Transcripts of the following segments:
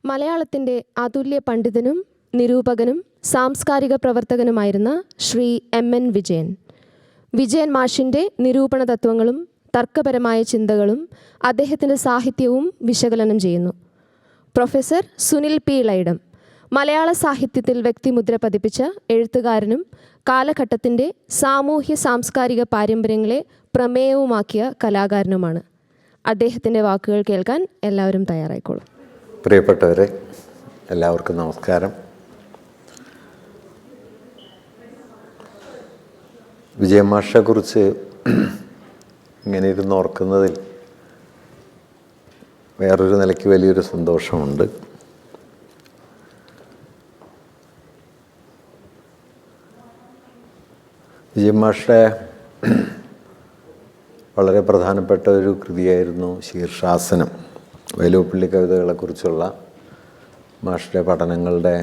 മലയാളത്തിൻ്റെ അതുല്യ പണ്ഡിതനും നിരൂപകനും സാംസ്കാരിക പ്രവർത്തകനുമായിരുന്ന ശ്രീ എം.എൻ. വിജയൻ. വിജയൻ മാഷിൻ്റെ നിരൂപണ തത്വങ്ങളും തർക്കപരമായ ചിന്തകളും അദ്ദേഹത്തിൻ്റെ സാഹിത്യവും വിശകലനം ചെയ്യുന്നു. Professor Sunil P. ഇളയിടം മലയാള സാഹിത്യത്തിൽ വ്യക്തിമുദ്ര പതിപ്പിച്ച എഴുത്തുകാരനും കാലഘട്ടത്തിൻ്റെ സാമൂഹ്യ സാംസ്കാരിക പാരമ്പര്യങ്ങളെ പ്രമേയവുമാക്കിയ കലാകാരനുമാണ്. അദ്ദേഹത്തിൻ്റെ വാക്കുകൾ കേൾക്കാൻ എല്ലാവരും തയ്യാറായിക്കോളും. പ്രിയപ്പെട്ടവരെ, എല്ലാവർക്കും നമസ്കാരം. വിജയൻ മാഷിനെക്കുറിച്ച് ഇങ്ങനെ ഇരുന്ന് ഓർക്കുന്നതിൽ വേറൊരു നിലയ്ക്ക് വലിയൊരു സന്തോഷമുണ്ട്. വിജയൻ മാഷിൻ്റെ വളരെ പ്രധാനപ്പെട്ട ഒരു കൃതിയായിരുന്നു ശീർഷാസനം. വൈലോപ്പിള്ളി കവിതകളെക്കുറിച്ചുള്ള മാഷിൻ്റെ പഠനങ്ങളുടെ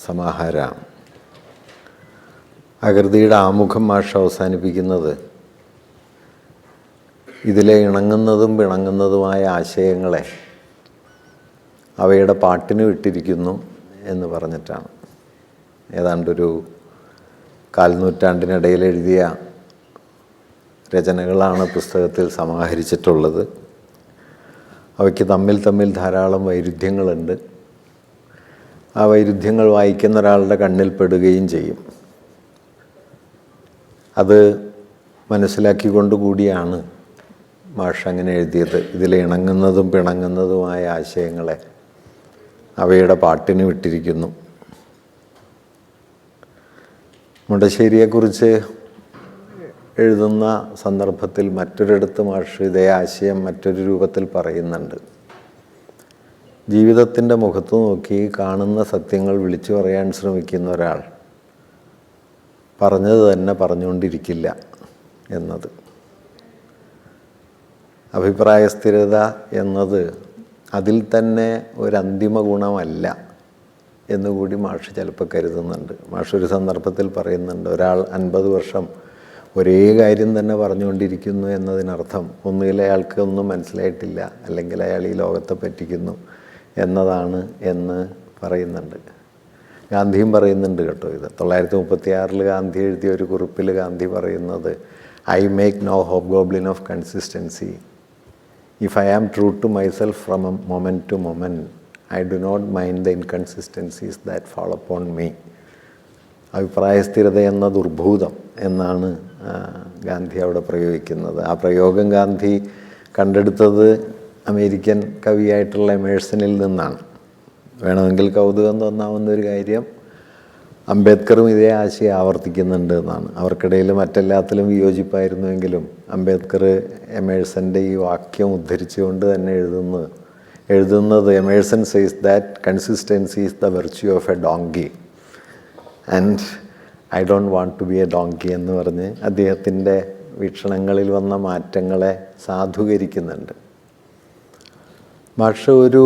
സമാഹാരമാണ്. ആ കൃതിയുടെ ആമുഖം മാഷ് അവസാനിപ്പിക്കുന്നത് ഇതിലെ ഇണങ്ങുന്നതും പിണങ്ങുന്നതുമായ ആശയങ്ങളെ അവയുടെ പാട്ടിന് വിട്ടിരിക്കുന്നു എന്ന് പറഞ്ഞിട്ടാണ്. ഏതാണ്ടൊരു കാൽനൂറ്റാണ്ടിനിടയിൽ എഴുതിയ രചനകളാണ് പുസ്തകത്തിൽ സമാഹരിച്ചിട്ടുള്ളത്. അവയ്ക്ക് തമ്മിൽ ധാരാളം വൈരുദ്ധ്യങ്ങളുണ്ട്. ആ വൈരുദ്ധ്യങ്ങൾ വായിക്കുന്ന ഒരാളുടെ കണ്ണിൽ പെടുകയും ചെയ്യും. അത് മനസ്സിലാക്കിക്കൊണ്ടുകൂടിയാണ് മാഷ് അങ്ങനെ എഴുതിയത്. ഇതിലെ ഇണങ്ങുന്നതും പിണങ്ങുന്നതുമായ ആശയങ്ങളെ അവയുടെ പാട്ടിന് വിട്ടിരിക്കുന്നു. മുണ്ടശ്ശേരിയെക്കുറിച്ച് എഴുതുന്ന സന്ദർഭത്തിൽ മറ്റൊരിടത്ത് മാഷ് ഇതേ ആശയം മറ്റൊരു രൂപത്തിൽ പറയുന്നുണ്ട്. ജീവിതത്തിൻ്റെ മുഖത്ത് നോക്കി കാണുന്ന സത്യങ്ങൾ വിളിച്ചു പറയാൻ ശ്രമിക്കുന്ന ഒരാൾ പറഞ്ഞത് തന്നെ പറഞ്ഞുകൊണ്ടിരിക്കില്ല എന്നത്. അഭിപ്രായ സ്ഥിരത എന്നത് അതിൽ തന്നെ ഒരു അന്തിമ ഗുണമല്ല എന്നുകൂടി മാഷ് ചിലപ്പോൾ കരുതുന്നുണ്ട്. മാഷ് ഒരു സന്ദർഭത്തിൽ പറയുന്നുണ്ട്, ഒരാൾ 50 വർഷം ഒരേ കാര്യം തന്നെ പറഞ്ഞുകൊണ്ടിരിക്കുന്നു എന്നതിനർത്ഥം ഒന്നുകിൽ അയാൾക്ക് ഒന്നും മനസ്സിലായിട്ടില്ല, അല്ലെങ്കിൽ അയാൾ ഈ ലോകത്തെ പറ്റിക്കുന്നു എന്നതാണ് എന്ന് പറയുന്നുണ്ട്. ഗാന്ധിയും പറയുന്നുണ്ട് കേട്ടോ ഇത്. 1936 ഗാന്ധി എഴുതിയ ഒരു കുറിപ്പിൽ ഗാന്ധി പറയുന്നത്, I make no hobgoblin of consistency. If I am true to myself from a moment to moment, I do not mind the inconsistencies that fall upon me. അഭിപ്രായ സ്ഥിരത എന്ന ദുർഭൂതം എന്നാണ് ഗാന്ധി അവിടെ പ്രയോഗിക്കുന്നത്. ആ പ്രയോഗം ഗാന്ധി കണ്ടെടുത്തത് അമേരിക്കൻ കവിയായിട്ടുള്ള എമേഴ്സണിൽ നിന്നാണ്. വേണമെങ്കിൽ കൗതുകം തോന്നാവുന്ന ഒരു കാര്യം, അംബേദ്കറും ഇതേ ആശയം ആവർത്തിക്കുന്നുണ്ട് എന്നാണ്. അവർക്കിടയിൽ മറ്റെല്ലാത്തിലും വിയോജിപ്പായിരുന്നുവെങ്കിലും അംബേദ്കർ എമേഴ്സൻ്റെ ഈ വാക്യം ഉദ്ധരിച്ചുകൊണ്ട് തന്നെ എഴുതുന്നത് Emerson says that consistency is the virtue of a donkey and I don't want to be a donkey എന്ന് പറഞ്ഞ് അദ്ദേഹത്തിൻ്റെ വീക്ഷണങ്ങളിൽ വന്ന മാറ്റങ്ങളെ സാധൂകരിക്കുന്നുണ്ട്. മാഷ് ഒരു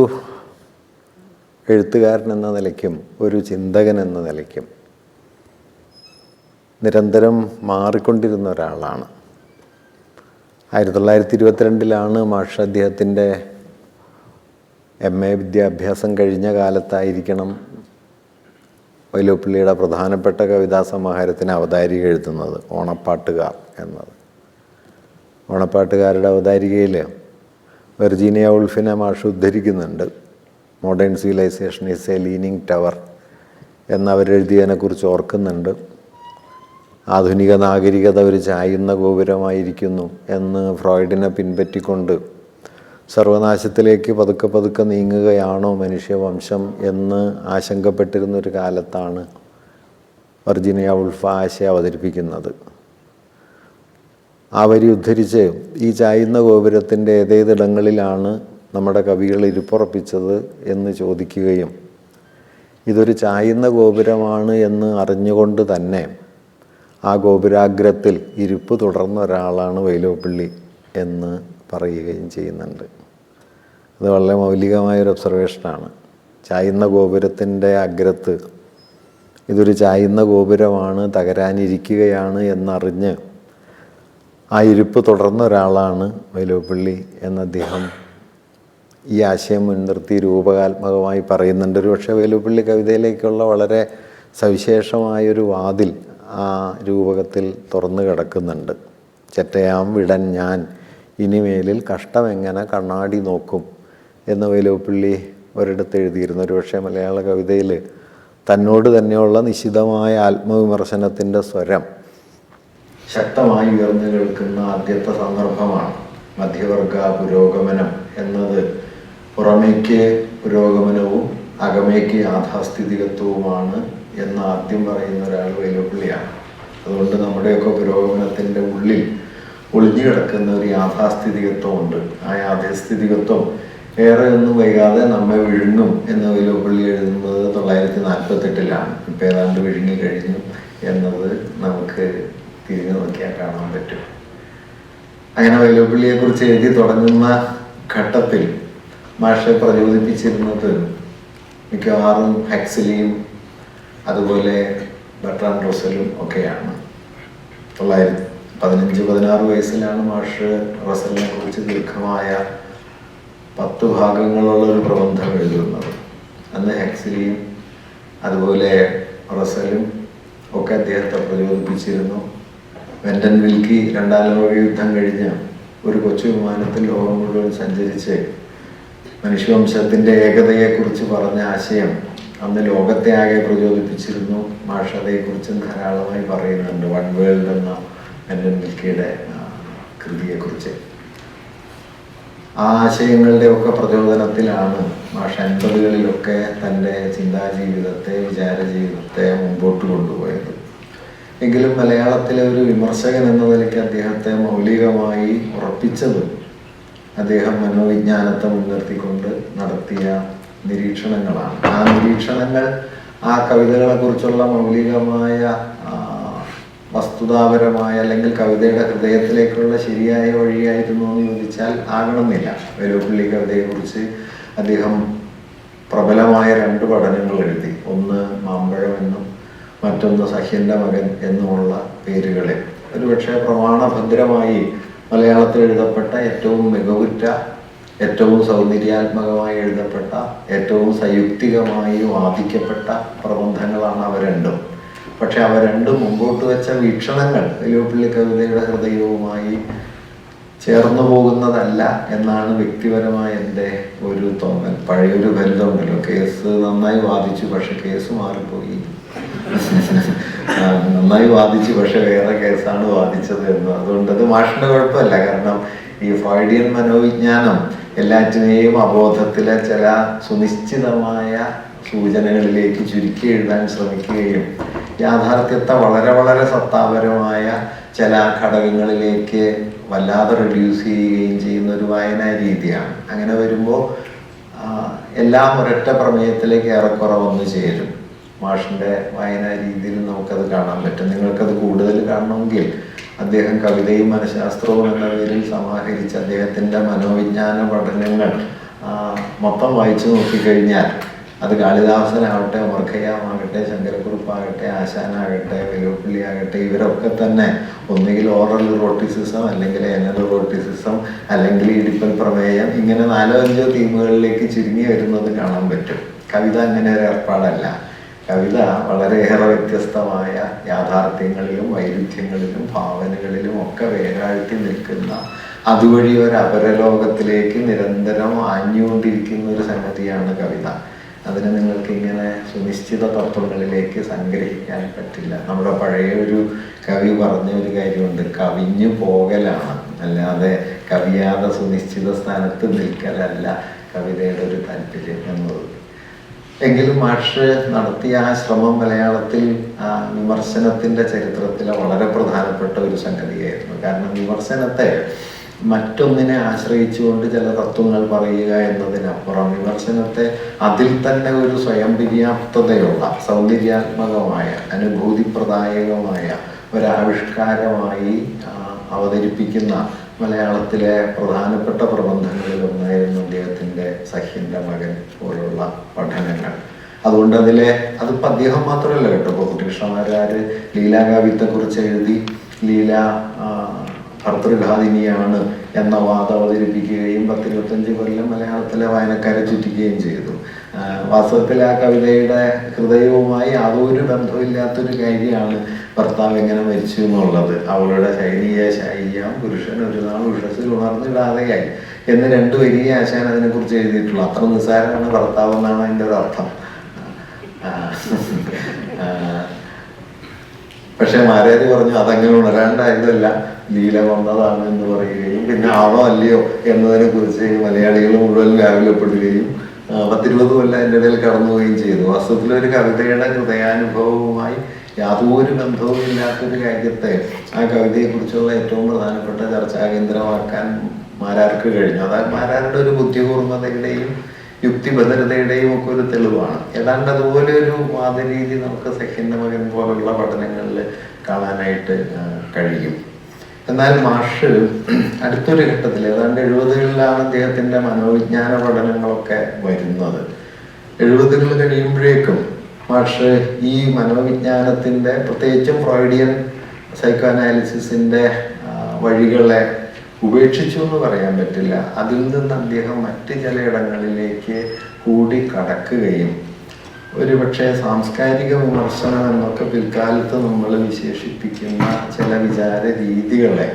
എഴുത്തുകാരൻ എന്ന നിലയ്ക്കും ഒരു ചിന്തകൻ എന്ന നിലയ്ക്കും നിരന്തരം മാറിക്കൊണ്ടിരുന്ന ഒരാളാണ്. 1922 മാഷ് അദ്ദേഹത്തിൻ്റെ MA വിദ്യാഭ്യാസം കഴിഞ്ഞ കാലത്തായിരിക്കണം വൈലോപ്പിള്ളിയുടെ പ്രധാനപ്പെട്ട കവിതാ സമാഹാരത്തിന് അവതാരിക എഴുതുന്നത്, ഓണപ്പാട്ടുകാർ എന്നത്. ഓണപ്പാട്ടുകാരുടെ അവതാരികയിൽ വെർജീനിയ വുൾഫിനെ മാഷ് ഉദ്ധരിക്കുന്നുണ്ട്. Modern civilization is a leaning tower എന്നവരെഴുതിയതിനെക്കുറിച്ച് ഓർക്കുന്നുണ്ട്. ആധുനിക നാഗരികത ഒരു ചായുന്ന ഗോപുരമായിരിക്കുന്നു എന്ന് ഫ്രോയിഡിനെ പിൻപറ്റിക്കൊണ്ട് സർവനാശത്തിലേക്ക് പതുക്കെ നീങ്ങുകയാണോ മനുഷ്യവംശം എന്ന് ആശങ്കപ്പെട്ടിരുന്നൊരു കാലത്താണ് വെർജീനിയ വുൾഫ് ആശയം അവതരിപ്പിക്കുന്നത്. ആ വരി ഉദ്ധരിച്ച് ഈ ചായുന്ന ഗോപുരത്തിൻ്റെ ഏതേതിടങ്ങളിലാണ് നമ്മുടെ കവികൾ ഇരിപ്പുറപ്പിച്ചത് എന്ന് ചോദിക്കുകയും ഇതൊരു ചായുന്ന ഗോപുരമാണ് എന്ന് അറിഞ്ഞുകൊണ്ട് തന്നെ ആ ഗോപുരാഗ്രത്തിൽ ഇരിപ്പ് തുടർന്ന ഒരാളാണ് വൈലോപ്പിള്ളി എന്ന് പറയുകയും ചെയ്യുന്നുണ്ട്. അത് വളരെ മൗലികമായൊരു ഒബ്സർവേഷനാണ്. ചായുന്ന ഗോപുരത്തിൻ്റെ അഗ്രത്ത് ഇതൊരു ചായുന്ന ഗോപുരമാണ്, തകരാനിരിക്കുകയാണ് എന്നറിഞ്ഞ് ആ ഇരിപ്പ് തുടർന്ന ഒരാളാണ് വൈലോപ്പിള്ളി എന്ന് അദ്ദേഹം ഈ ആശയം മുൻനിർത്തി രൂപകാത്മകമായി പറയുന്നുണ്ട്. ഒരു പക്ഷേ വേലുപ്പിള്ളി കവിതയിലേക്കുള്ള വളരെ സവിശേഷമായൊരു വാതിൽ ആ രൂപകത്തിൽ തുറന്നു കിടക്കുന്നുണ്ട്. ചെറ്റയാം വിടൻ ഞാൻ ഇനിമേലിൽ കഷ്ടമെങ്ങനെ കണ്ണാടി നോക്കും എന്ന് വേലുപ്പിള്ളി ഒരിടത്ത് എഴുതിയിരുന്നു. ഒരു പക്ഷേ മലയാള കവിതയിൽ തന്നോട് തന്നെയുള്ള നിശിതമായ ആത്മവിമർശനത്തിൻ്റെ സ്വരം ശക്തമായി ഉയർന്നു കേൾക്കുന്ന ആദ്യത്തെ സന്ദർഭമാണ്. മധ്യവർഗ പുരോഗമനം എന്നത് പുറമേക്ക് പുരോഗമനവും അകമേക്ക് യാഥാസ്ഥിതികത്വവുമാണ് എന്ന് ആദ്യം പറയുന്ന ഒരാൾ വേലുപ്പിള്ളിയാണ്. അതുകൊണ്ട് നമ്മുടെയൊക്കെ പുരോഗമനത്തിൻ്റെ ഉള്ളിൽ ഒളിഞ്ഞു കിടക്കുന്ന ഒരു യാഥാസ്ഥിതികത്വമുണ്ട്. ആ യാഥാസ്ഥിതികത്വം ഏറെ ഒന്നും വൈകാതെ നമ്മെ വിഴുങ്ങും എന്ന് വേലുപ്പിള്ളി എഴുതുന്നത് 1948 ഇപ്പം ഏതാണ്ട് വിഴുങ്ങി കഴിഞ്ഞു എന്നത് നമുക്ക് തിരിഞ്ഞു നോക്കിയാൽ കാണാൻ പറ്റും. അങ്ങനെ വേലുപ്പിള്ളിയെക്കുറിച്ച് എഴുതി തുടങ്ങുന്ന ഘട്ടത്തിൽ മാഷെ പ്രചോദിപ്പിച്ചിരുന്നത് മിക്കവാറും ഹക്സ്ലിയും അതുപോലെ ബർട്രാൻഡ് റസ്സലും ഒക്കെയാണ്. 15-16 വയസ്സിലാണ് മാഷ് റസ്സലിനെ കുറിച്ച് ദീർഘമായ 10 ഭാഗങ്ങളുള്ള ഒരു പ്രബന്ധം എഴുതുന്നത്. അന്ന് ഹക്സ്ലിയും അതുപോലെ റസ്സലും ഒക്കെ അദ്ദേഹത്തെ പ്രചോദിപ്പിച്ചിരുന്നു. വെൻഡൻ വിൽക്കി 2ാം ലോക യുദ്ധം കഴിഞ്ഞ് ഒരു കൊച്ചു വിമാനത്തിൽ ലോകം മുഴുവൻ സഞ്ചരിച്ച് മനുഷ്യവംശത്തിൻ്റെ ഏകതയെക്കുറിച്ച് പറഞ്ഞ ആശയം അന്ന് ലോകത്തെ ആകെ പ്രചോദിപ്പിച്ചിരുന്നു. മാഷ് അതേക്കുറിച്ചും ധാരാളമായി പറയുന്നുണ്ട്. വൺ വേൾഡ് എന്ന വെൻഡൻ വിൽക്കിയുടെ കൃതിയെക്കുറിച്ച്. ആ ആശയങ്ങളുടെ ഒക്കെ പ്രചോദനത്തിലാണ് മാഷ് 80കളിലൊക്കെ തൻ്റെ ചിന്താജീവിതത്തെ വിചാര ജീവിതത്തെ മുമ്പോട്ട് കൊണ്ടുപോയത്. എങ്കിലും മലയാളത്തിലെ ഒരു വിമർശകൻ എന്ന നിലയ്ക്ക് അദ്ദേഹത്തെ മൗലികമായി ഉറപ്പിച്ചത് അദ്ദേഹം മനോവിജ്ഞാനത്തെ മുൻനിർത്തിക്കൊണ്ട് നടത്തിയ നിരീക്ഷണങ്ങളാണ്. ആ നിരീക്ഷണങ്ങൾ ആ കവിതകളെക്കുറിച്ചുള്ള മൗലികമായ വസ്തുതാപരമായ അല്ലെങ്കിൽ കവിതയുടെ ഹൃദയത്തിലേക്കുള്ള ശരിയായ വഴിയായിരുന്നു എന്ന് ചോദിച്ചാൽ ആകണമെന്നില്ല. വേലുപ്പിള്ളി കവിതയെക്കുറിച്ച് അദ്ദേഹം പ്രബലമായ 2 പഠനങ്ങൾ എഴുതി. ഒന്ന് മാമ്പഴം എന്നും മറ്റൊന്ന് സഹ്യൻ്റെ മകൻ എന്നുമുള്ള പേരുകളിൽ ഒരുപക്ഷെ പ്രമാണഭദ്രമായി മലയാളത്തിൽ എഴുതപ്പെട്ട ഏറ്റവും മികവുറ്റ, ഏറ്റവും സൗന്ദര്യാത്മകമായി എഴുതപ്പെട്ട, ഏറ്റവും സയുക്തികമായി വാദിക്കപ്പെട്ട പ്രബന്ധങ്ങളാണ് അവ രണ്ടും. പക്ഷെ അവ രണ്ടും മുമ്പോട്ട് വെച്ച വീക്ഷണങ്ങൾ വേലുപ്പിള്ളി കവിതയുടെ ഹൃദയവുമായി ചേർന്നു പോകുന്നതല്ല എന്നാണ് വ്യക്തിപരമായ എൻ്റെ ഒരു തോന്നൽ. പഴയൊരു ബന്ധമുണ്ടല്ലോ, കേസ് നന്നായി വാദിച്ചു പക്ഷെ കേസ് മാറിപ്പോയി, നന്നായി വാദിച്ചു പക്ഷെ വേറെ കേസാണ് വാദിച്ചത് എന്ന്. അതുകൊണ്ട് അത് മാഷിന്റെ കുഴപ്പമല്ല. കാരണം ഈ ഫ്രോയിഡിയൻ മനോവിജ്ഞാനം എല്ലാറ്റിനെയും അബോധത്തിലെ ചില സുനിശ്ചിതമായ സൂചനകളിലേക്ക് ചുരുക്കി എഴുതാൻ ശ്രമിക്കുകയും യാഥാർത്ഥ്യത്തെ വളരെ വളരെ സത്താപരമായ ചില ഘടകങ്ങളിലേക്ക് വല്ലാതെ റെഡ്യൂസ് ചെയ്യുകയും ചെയ്യുന്ന ഒരു വായനാ രീതിയാണ്. അങ്ങനെ വരുമ്പോൾ എല്ലാം ഒരൊറ്റ പ്രമേയത്തിലേക്ക് ഏറെക്കുറെ വന്നു ചേരും. മാഷിൻ്റെ വായനാ രീതിയിൽ നമുക്കത് കാണാൻ പറ്റും. നിങ്ങൾക്കത് കൂടുതൽ കാണണമെങ്കിൽ അദ്ദേഹം കവിതയും മനഃശാസ്ത്രവും എന്ന പേരിൽ സമാഹരിച്ച അദ്ദേഹത്തിൻ്റെ മനോവിജ്ഞാന പഠനങ്ങൾ മൊത്തം വായിച്ചു നോക്കിക്കഴിഞ്ഞാൽ അത് കാളിദാസനാവട്ടെ, അമർഖയ്യാമാകട്ടെ, ശങ്കരക്കുറുപ്പാകട്ടെ, ആശാനാകട്ടെ, വേലുപ്പിള്ളി ആകട്ടെ, ഇവരൊക്കെ തന്നെ ഒന്നുകിൽ ഓറൽ റോട്ടിസിസം അല്ലെങ്കിൽ എനൽ റോട്ടിസിസം അല്ലെങ്കിൽ ഇടിപ്പൽ പ്രമേയം, ഇങ്ങനെ 4-5 തീമുകളിലേക്ക് ചുരുങ്ങി വരുന്നത് കാണാൻ പറ്റും. കവിത അങ്ങനെ ഒരു ഏർപ്പാടല്ല. കവിത വളരെയേറെ വ്യത്യസ്തമായ യാഥാർത്ഥ്യങ്ങളിലും വൈരുദ്ധ്യങ്ങളിലും ഭാവനകളിലും ഒക്കെ വേരാഴ്ത്തി നിൽക്കുന്ന, അതുവഴി ഒരു അപരലോകത്തിലേക്ക് നിരന്തരം ആഞ്ഞുകൊണ്ടിരിക്കുന്ന ഒരു സംഗതിയാണ് കവിത. അതിനെ നിങ്ങൾക്ക് ഇങ്ങനെ സുനിശ്ചിത തത്വങ്ങളിലേക്ക് സംഗ്രഹിക്കാൻ പറ്റില്ല. നമ്മുടെ പഴയ ഒരു കവി പറഞ്ഞ ഒരു കാര്യമുണ്ട്, കവിഞ്ഞു പോകലാണ്, അല്ലാതെ കവിയാതെ സുനിശ്ചിത സ്ഥാനത്ത് നിൽക്കലല്ല കവിതയുടെ ഒരു താല്പര്യം എന്നത്. എങ്കിലും മാഷ് നടത്തിയ ആ ശ്രമം മലയാളത്തിൽ വിമർശനത്തിൻ്റെ ചരിത്രത്തിലെ വളരെ പ്രധാനപ്പെട്ട ഒരു സംഗതിയായിരുന്നു. കാരണം വിമർശനത്തെ മറ്റൊന്നിനെ ആശ്രയിച്ചുകൊണ്ട് ചില തത്വങ്ങൾ പറയുക എന്നതിനപ്പുറം വിമർശനത്തെ അതിൽ തന്നെ ഒരു സ്വയം പര്യാപ്തതയുള്ള സൗന്ദര്യാത്മകമായ അനുഭൂതിപ്രദായകമായ ഒരാവിഷ്കാരമായി അവതരിപ്പിക്കുന്ന മലയാളത്തിലെ പ്രധാനപ്പെട്ട പ്രബന്ധങ്ങളിലൊന്നായിരുന്നു അദ്ദേഹത്തിൻ്റെ സഹ്യൻ്റെ മകൻ പോലുള്ള പഠനങ്ങൾ. അതുകൊണ്ട് അതിപ്പോൾ അദ്ദേഹം മാത്രമല്ല കേട്ടോ. ഇപ്പോൾ കുട്ടികൃഷ്ണമാരാർ ലീലാകാവ്യത്തെക്കുറിച്ച് എഴുതി, ലീല ഭർതൃഘാതിനിയാണ് എന്ന വാദം അവതരിപ്പിക്കുകയും 10-25 കൊല്ലം മലയാളത്തിലെ വായനക്കാരെ ചുറ്റിക്കുകയും ചെയ്തു. വാസ്തവത്തിൽ ആ കവിതയുടെ ഹൃദയവുമായി യാതൊരു ബന്ധമില്ലാത്തൊരു കാര്യമാണ് ഭർത്താവ് എങ്ങനെ മരിച്ചു എന്നുള്ളത്. അവളുടെ ശൈലിയാം പുരുഷൻ ഒരു നാൾ ഉഷസ്സിൽ ഉണർന്നിടാതെയായി എന്ന് 2 വരിയെ ആശാൻ അതിനെക്കുറിച്ച് എഴുതിയിട്ടുള്ളൂ. അത്ര നിസ്സാരമാണ് ഭർത്താവ് എന്നാണ് അതിൻ്റെ ഒരു അർത്ഥം. പക്ഷെ മാരാര് പറഞ്ഞു അതങ്ങനെ ഉണരാണ്ടായതല്ല, ലീല വന്നതാണ് എന്ന് പറയുകയും പിന്നെ ആണോ അല്ലയോ എന്നതിനെ കുറിച്ച് മലയാളികൾ മുഴുവൻ വ്യാകുലപ്പെടുകയും 10-20 കൊല്ലം അതിൻ്റെ ഇടയിൽ കടന്നുപോവുകയും ചെയ്തു. വാസ്തവത്തിൽ ഒരു കവിതയുടെ ഹൃദയാനുഭവവുമായി യാതൊരു ബന്ധവും ഇല്ലാത്തൊരു കാര്യത്തെ ആ കവിതയെക്കുറിച്ചുള്ള ഏറ്റവും പ്രധാനപ്പെട്ട ചർച്ചാ കേന്ദ്രമാക്കാൻ മാരാർക്ക് കഴിഞ്ഞു. അതായത് മാരാരുടെ ഒരു ബുദ്ധിപൂർവ്വതയുടെയും യുക്തിഭദ്രതയുടെയും ഒക്കെ ഒരു തെളിവാണ്. ഏതാണ്ട് അതുപോലെ ഒരു വാദരീതി നമുക്ക് സഖ്യന്റെ മകൻ പോലുള്ള പഠനങ്ങളിൽ കാണാനായിട്ട് കഴിയും. എന്നാൽ മാഷ് അടുത്തൊരു ഘട്ടത്തിൽ ഏതാണ്ട് 70കളിലാണ് അദ്ദേഹത്തിന്റെ മനോവിജ്ഞാന പഠനങ്ങളൊക്കെ വരുന്നത്. 70കൾ കഴിയുമ്പോഴേക്കും മാഷ് ഈ മനോവിജ്ഞാനത്തിന്റെ പ്രത്യേകിച്ചും ഫ്രോയിഡിയൻ സൈക്കോ അനാലിസിസിന്റെ വഴികളെ ഉപേക്ഷിച്ചു എന്ന് പറയാൻ പറ്റില്ല. അതിൽ നിന്ന് അദ്ദേഹം മറ്റ് ചിലയിടങ്ങളിലേക്ക് കൂടി കടക്കുകയും ഒരുപക്ഷെ സാംസ്കാരിക വിമർശനം എന്നൊക്കെ പിൽക്കാലത്ത് നമ്മൾ വിശേഷിപ്പിക്കുന്ന ചില വിചാര രീതികളെ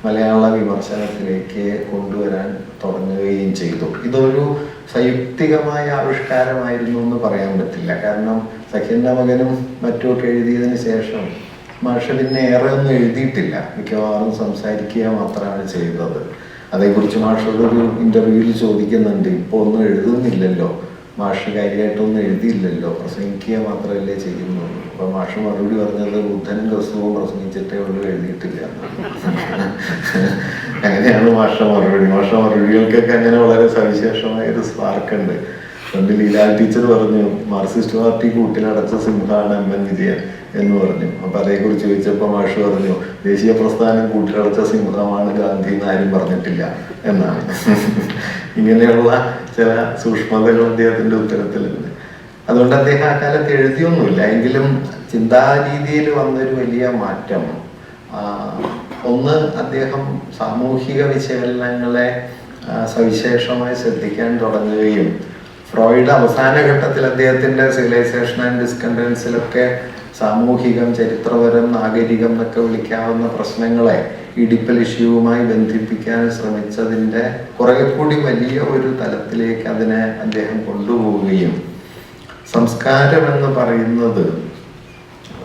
മലയാള വിമർശനത്തിലേക്ക് കൊണ്ടുവരാൻ തുടങ്ങുകയും ചെയ്തു. ഇതൊരു സയുക്തികമായ ആവിഷ്കാരമായിരുന്നു എന്ന് പറയാൻ പറ്റില്ല. കാരണം സഖ്യന്റെ മകനും മറ്റുമൊക്കെ എഴുതിയതിന് ശേഷം മാഷ് പിന്നെ ഏറെ ഒന്നും എഴുതിയിട്ടില്ല. മിക്കവാറും സംസാരിക്കുക മാത്രമാണ് ചെയ്തത്. അതേക്കുറിച്ച് മാഷോടൊരു ഇന്റർവ്യൂവിൽ ചോദിക്കുന്നുണ്ട്, ഇപ്പോൾ ഒന്നും എഴുതുന്നില്ലല്ലോ, മാഷ് കാര്യമായിട്ടൊന്നും എഴുതിയില്ലല്ലോ, പ്രസംഗിക്കുക മാത്രമല്ലേ ചെയ്യുന്നുള്ളൂ. അപ്പൊ മാഷ് മറുപടി പറഞ്ഞത് ബുദ്ധനും ക്രിസ്തുവും പ്രസംഗിച്ചിട്ടേ ഉള്ളൂ, എഴുതിയിട്ടില്ല. അങ്ങനെയാണ് മാഷ മറുപടികൾക്കൊക്കെ അങ്ങനെ വളരെ സവിശേഷമായ ഒരു സ്പാർക്കുണ്ട്. പണ്ട് ലീലാൽ ടീച്ചർ പറഞ്ഞു മാർക്സിസ്റ്റ് പാർട്ടി കൂട്ടിലടച്ച സിംഹമാണ് എം.എൻ. വിജയൻ എന്ന് പറഞ്ഞു. അപ്പൊ അതേക്കുറിച്ച് ചോദിച്ചപ്പോൾ മാഷ് പറഞ്ഞു ദേശീയ പ്രസ്ഥാനം കൂട്ടിലടച്ച സിംഹമാണ് ഗാന്ധി എന്ന് ആരും പറഞ്ഞിട്ടില്ല എന്നാണ്. ഇങ്ങനെയുള്ള ചില സൂക്ഷ്മതകൾ അദ്ദേഹത്തിന്റെ ഉത്തരത്തിലുണ്ട്. അതുകൊണ്ട് അദ്ദേഹം ആ കാലത്ത് എഴുതിയൊന്നുമില്ല. എങ്കിലും ചിന്താരീതിയിൽ വന്നൊരു വലിയ മാറ്റം, ഒന്ന് അദ്ദേഹം സാമൂഹിക വിശകലനങ്ങളെ സവിശേഷമായി ശ്രദ്ധിക്കാൻ തുടങ്ങുകയും ഫ്രോയിഡ് അവസാന ഘട്ടത്തിൽ അദ്ദേഹത്തിന്റെ സിവിലൈസേഷൻ ആൻഡ് ഡിസ്കണ്ടൻസിലൊക്കെ സാമൂഹികം, ചരിത്രപരം, നാഗരികം എന്നൊക്കെ വിളിക്കാവുന്ന പ്രശ്നങ്ങളെ ഇഡിപ്പൽ ഇഷ്യൂവുമായി ബന്ധിപ്പിക്കാൻ ശ്രമിച്ചതിൻ്റെ കുറെ കൂടി വലിയ ഒരു തലത്തിലേക്ക് അതിനെ അദ്ദേഹം കൊണ്ടുപോവുകയും സംസ്കാരം എന്ന് പറയുന്നത്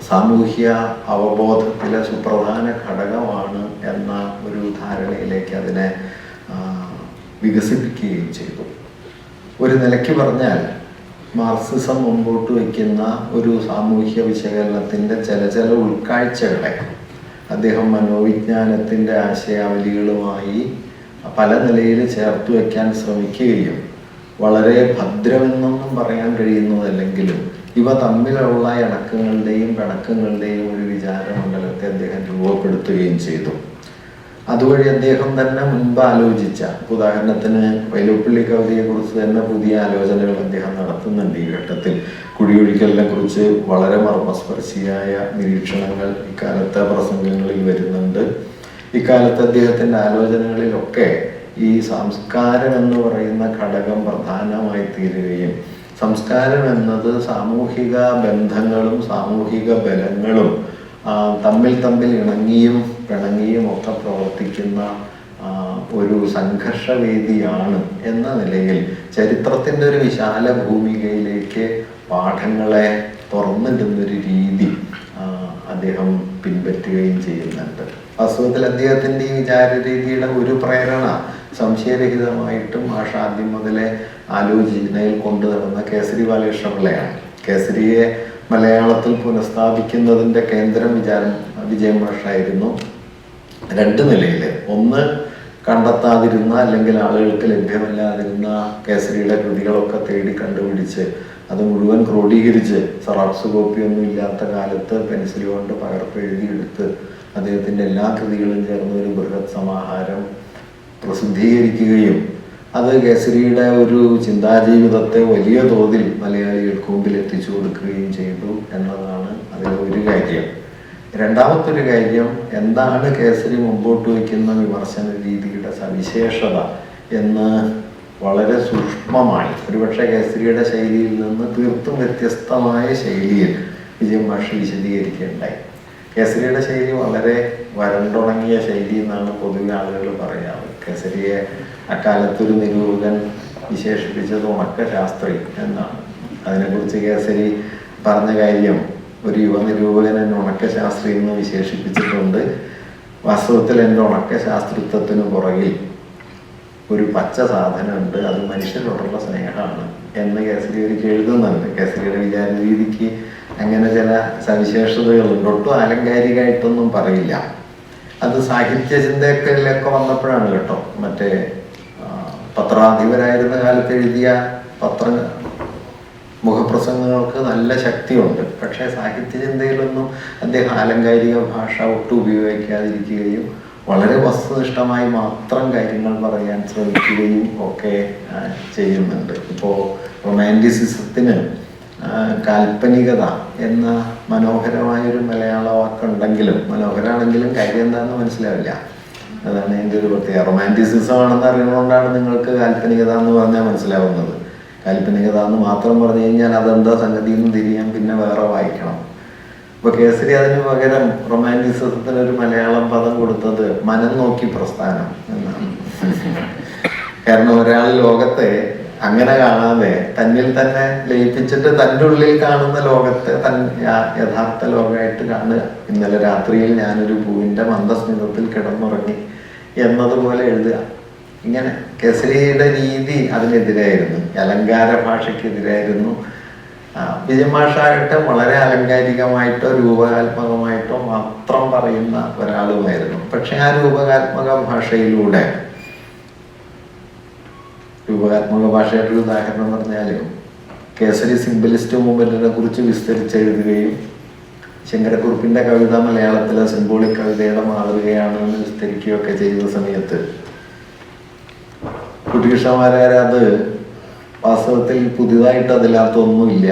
സാമൂഹ്യ അവബോധത്തിലെ സുപ്രധാന ഘടകമാണ് എന്ന ഒരു ധാരണയിലേക്ക് അതിനെ വികസിപ്പിക്കുകയും ചെയ്തു. ഒരു നിലയ്ക്ക് പറഞ്ഞാൽ മാർക്സിസം മുമ്പോട്ട് വയ്ക്കുന്ന ഒരു സാമൂഹ്യ വിശകലനത്തിൻ്റെ ചില ഉൾക്കാഴ്ചകളെ അദ്ദേഹം മനോവിജ്ഞാനത്തിൻ്റെ ആശയാവലികളുമായി പല നിലയിൽ ചേർത്ത് വയ്ക്കാൻ ശ്രമിക്കുകയും വളരെ ഭദ്രമെന്നൊന്നും പറയാൻ കഴിയുന്നതല്ലെങ്കിലും ഇവ തമ്മിലുള്ള ഇണക്കങ്ങളുടെയും പിണക്കങ്ങളുടെയും ഒരു വിചാരമണ്ഡലത്തെ അദ്ദേഹം രൂപപ്പെടുത്തുകയും ചെയ്തു. അതുവഴി അദ്ദേഹം തന്നെ മുൻപ് ആലോചിച്ച, ഉദാഹരണത്തിന് വൈലോപ്പിള്ളി കവിതയെ കുറിച്ച് തന്നെ പുതിയ ആലോചനകൾ അദ്ദേഹം നടത്തുന്നുണ്ട്. ഈ ഘട്ടത്തിൽ കുടിയൊഴിക്കലിനെ കുറിച്ച് വളരെ മർമ്മസ്പർശിയായ നിരീക്ഷണങ്ങൾ ഇക്കാലത്തെ പ്രസംഗങ്ങളിൽ വരുന്നുണ്ട്. ഇക്കാലത്ത് അദ്ദേഹത്തിന്റെ ആലോചനകളിലൊക്കെ ഈ സംസ്കാരം എന്ന് പറയുന്ന ഘടകം പ്രധാനമായി തീരുകയും സംസ്കാരം എന്നത് സാമൂഹിക ബന്ധങ്ങളും സാമൂഹിക ബലങ്ങളും തമ്മിൽ ഇണങ്ങിയും പിണങ്ങിയും ഒക്കെ പ്രവർത്തിക്കുന്ന ഒരു സംഘർഷവേദിയാണ് എന്ന നിലയിൽ ചരിത്രത്തിൻ്റെ ഒരു വിശാല ഭൂമികയിലേക്ക് പാഠങ്ങളെ തുറന്നിടുന്നൊരു രീതി അദ്ദേഹം പിൻപറ്റുകയും ചെയ്യുന്നുണ്ട്. വാസ്തവത്തിൽ അദ്ദേഹത്തിൻ്റെ ഈ വിചാരരീതിയുടെ ഒരു പ്രേരണ സംശയരഹിതമായിട്ടും ആദ്യം മുതലേ ആലോചനയിൽ കൊണ്ടു നടന്ന കേസരി ബാലകൃഷ്ണപിള്ളയാണ്. കേസരിയെ മലയാളത്തിൽ പുനഃസ്ഥാപിക്കുന്നതിൻ്റെ കേന്ദ്രം വിജയൻ മാഷായിരുന്നു. 2 നിലയിൽ. ഒന്ന്, കണ്ടെത്താതിരുന്ന അല്ലെങ്കിൽ ആളുകൾക്ക് ലഭ്യമല്ലാതിരുന്ന കേസരിയുടെ കൃതികളൊക്കെ തേടി കണ്ടുപിടിച്ച് അത് മുഴുവൻ ക്രോഡീകരിച്ച് സെറാക്സ് കോപ്പിയൊന്നും ഇല്ലാത്ത കാലത്ത് പെൻസിൽ കൊണ്ട് പകർപ്പ് എഴുതിയെടുത്ത് അദ്ദേഹത്തിൻ്റെ എല്ലാ കൃതികളും ചേർന്ന് ഒരു ബൃഹത് സമാഹാരം പ്രസിദ്ധീകരിക്കുകയും അത് കേസരിയുടെ ഒരു ചിന്താജീവിതത്തെ വലിയ തോതിൽ മലയാളികൾക്ക് മുമ്പിൽ എത്തിച്ചു കൊടുക്കുകയും ചെയ്തു എന്നതാണ് അതിലെ ഒരു കാര്യം. രണ്ടാമത്തൊരു കാര്യം, എന്താണ് കേസരി മുമ്പോട്ട് വയ്ക്കുന്ന വിമർശന രീതിയുടെ സവിശേഷത എന്ന് വളരെ സൂക്ഷ്മമായി, ഒരുപക്ഷെ കേസരിയുടെ ശൈലിയിൽ നിന്ന് തീർത്തും വ്യത്യസ്തമായ ശൈലിയിൽ വിജയൻ മാഷ് വിശദീകരിക്കുകയുണ്ടായി. കേസരിയുടെ ശൈലി വളരെ വരണ്ടുണങ്ങിയ ശൈലി എന്നാണ് പൊതുവെ ആളുകൾ പറയാറ്. കേസരിയെ അക്കാലത്തൊരു നിരൂപകൻ വിശേഷിപ്പിച്ചത് ഉണക്ക ശാസ്ത്രി എന്നാണ്. അതിനെക്കുറിച്ച് കേസരി പറഞ്ഞ കാര്യം, ഒരു യുവ നിരൂപകൻ എന്നെ ഉണക്ക ശാസ്ത്രി എന്ന് വിശേഷിപ്പിച്ചിട്ടുണ്ട്. വാസ്തവത്തിൽ എൻ്റെ ഉണക്ക ശാസ്ത്രിത്വത്തിന് പുറകിൽ ഒരു പച്ച സാധനമുണ്ട്, അത് മനുഷ്യരോടുള്ള സ്നേഹമാണ് എന്ന് കേസരി ഒരിക്കൽ എഴുതുന്നുണ്ട്. കേസരിയുടെ വിചാര രീതിക്ക് അങ്ങനെ ചില സവിശേഷതകളുണ്ട്. ഒട്ടും ആലങ്കാരികമായിട്ടൊന്നും പറയില്ല. അത് സാഹിത്യ ചിന്തകളിലൊക്കെ വന്നപ്പോഴാണ് കേട്ടോ. മറ്റേ പത്രാധിപരായിരുന്ന കാലത്ത് എഴുതിയ മുഖപ്രസംഗങ്ങൾക്ക് നല്ല ശക്തിയുണ്ട്. പക്ഷേ സാഹിത്യ ചിന്തയിലൊന്നും അദ്ദേഹം ആലങ്കാരിക ഭാഷ ഒട്ടും ഉപയോഗിക്കാതിരിക്കുകയും വളരെ വസ്തുനിഷ്ഠമായി മാത്രം കാര്യങ്ങൾ പറയാൻ ശ്രമിക്കുകയും ഒക്കെ ചെയ്യുന്നുണ്ട്. ഇപ്പോൾ റൊമാൻറ്റിസിസത്തിന് കാൽപ്പനികത എന്ന മനോഹരമായൊരു മലയാള വാക്കുണ്ടെങ്കിലും, മനോഹരമാണെങ്കിലും കാര്യം എന്താണെന്ന് മനസ്സിലാവില്ല. അതാണ് എൻ്റെ ഒരു പ്രത്യേകത. റൊമാൻറ്റിസിസം ആണെന്ന് അറിയുന്നതുകൊണ്ടാണ് നിങ്ങൾക്ക് കാൽപ്പനികത എന്ന് പറഞ്ഞാൽ മനസ്സിലാവുന്നത്. കാൽപ്പനികത എന്ന് മാത്രം പറഞ്ഞു കഴിഞ്ഞാൽ അതെന്താ സംഗതി എന്ന് തിരിയാൻ പിന്നെ വേറെ വായിക്കണം. ഇപ്പോൾ കേസരി അതിന് പകരം റൊമാൻറ്റിസിസത്തിനൊരു മലയാളം പദം കൊടുത്തത് മനം നോക്കി പ്രസ്ഥാനം എന്നാണ്. കാരണം ഒരാൾ ലോകത്തെ അങ്ങനെ കാണാതെ തന്നിൽ തന്നെ ലയിപ്പിച്ചിട്ട് തൻ്റെ ഉള്ളിൽ കാണുന്ന ലോകത്തെ യഥാർത്ഥ ലോകമായിട്ട് കാണുക. ഇന്നലെ രാത്രിയിൽ ഞാനൊരു പൂവിൻ്റെ മന്ദസ്മിതത്തിൽ കിടന്നുറങ്ങി എന്നതുപോലെ എഴുതുക. ഇങ്ങനെ കേസരിയുടെ രീതി അതിനെതിരായിരുന്നു, അലങ്കാര ഭാഷയ്ക്കെതിരായിരുന്നു. വിജയൻ മാഷാകട്ടെ വളരെ അലങ്കാരികമായിട്ടോ രൂപകാത്മകമായിട്ടോ മാത്രം പറയുന്ന ഒരാളുമായിരുന്നു. പക്ഷെ ആ രൂപകാത്മക ഭാഷയിലൂടെ, രൂപകാത്മക ഭാഷയായിട്ടൊരു ഉദാഹരണം പറഞ്ഞാലും കേസരി സിംബലിസ്റ്റ് മൂവ്മെന്റിനെ കുറിച്ച് വിസ്തരിച്ചെഴുതുകയും ശങ്കരക്കുറുപ്പിന്റെ കവിത മലയാളത്തിലെ സിംബോളിക് കവിതയുടെ മാതൃകയാണ് എന്ന് വിസ്തരിക്കുകയൊക്കെ ചെയ്ത സമയത്ത് കുട്ടികൃഷ്ണമാരാർ അത് വാസ്തവത്തിൽ പുതിയതായിട്ട് അതിനകത്തൊന്നുമില്ല,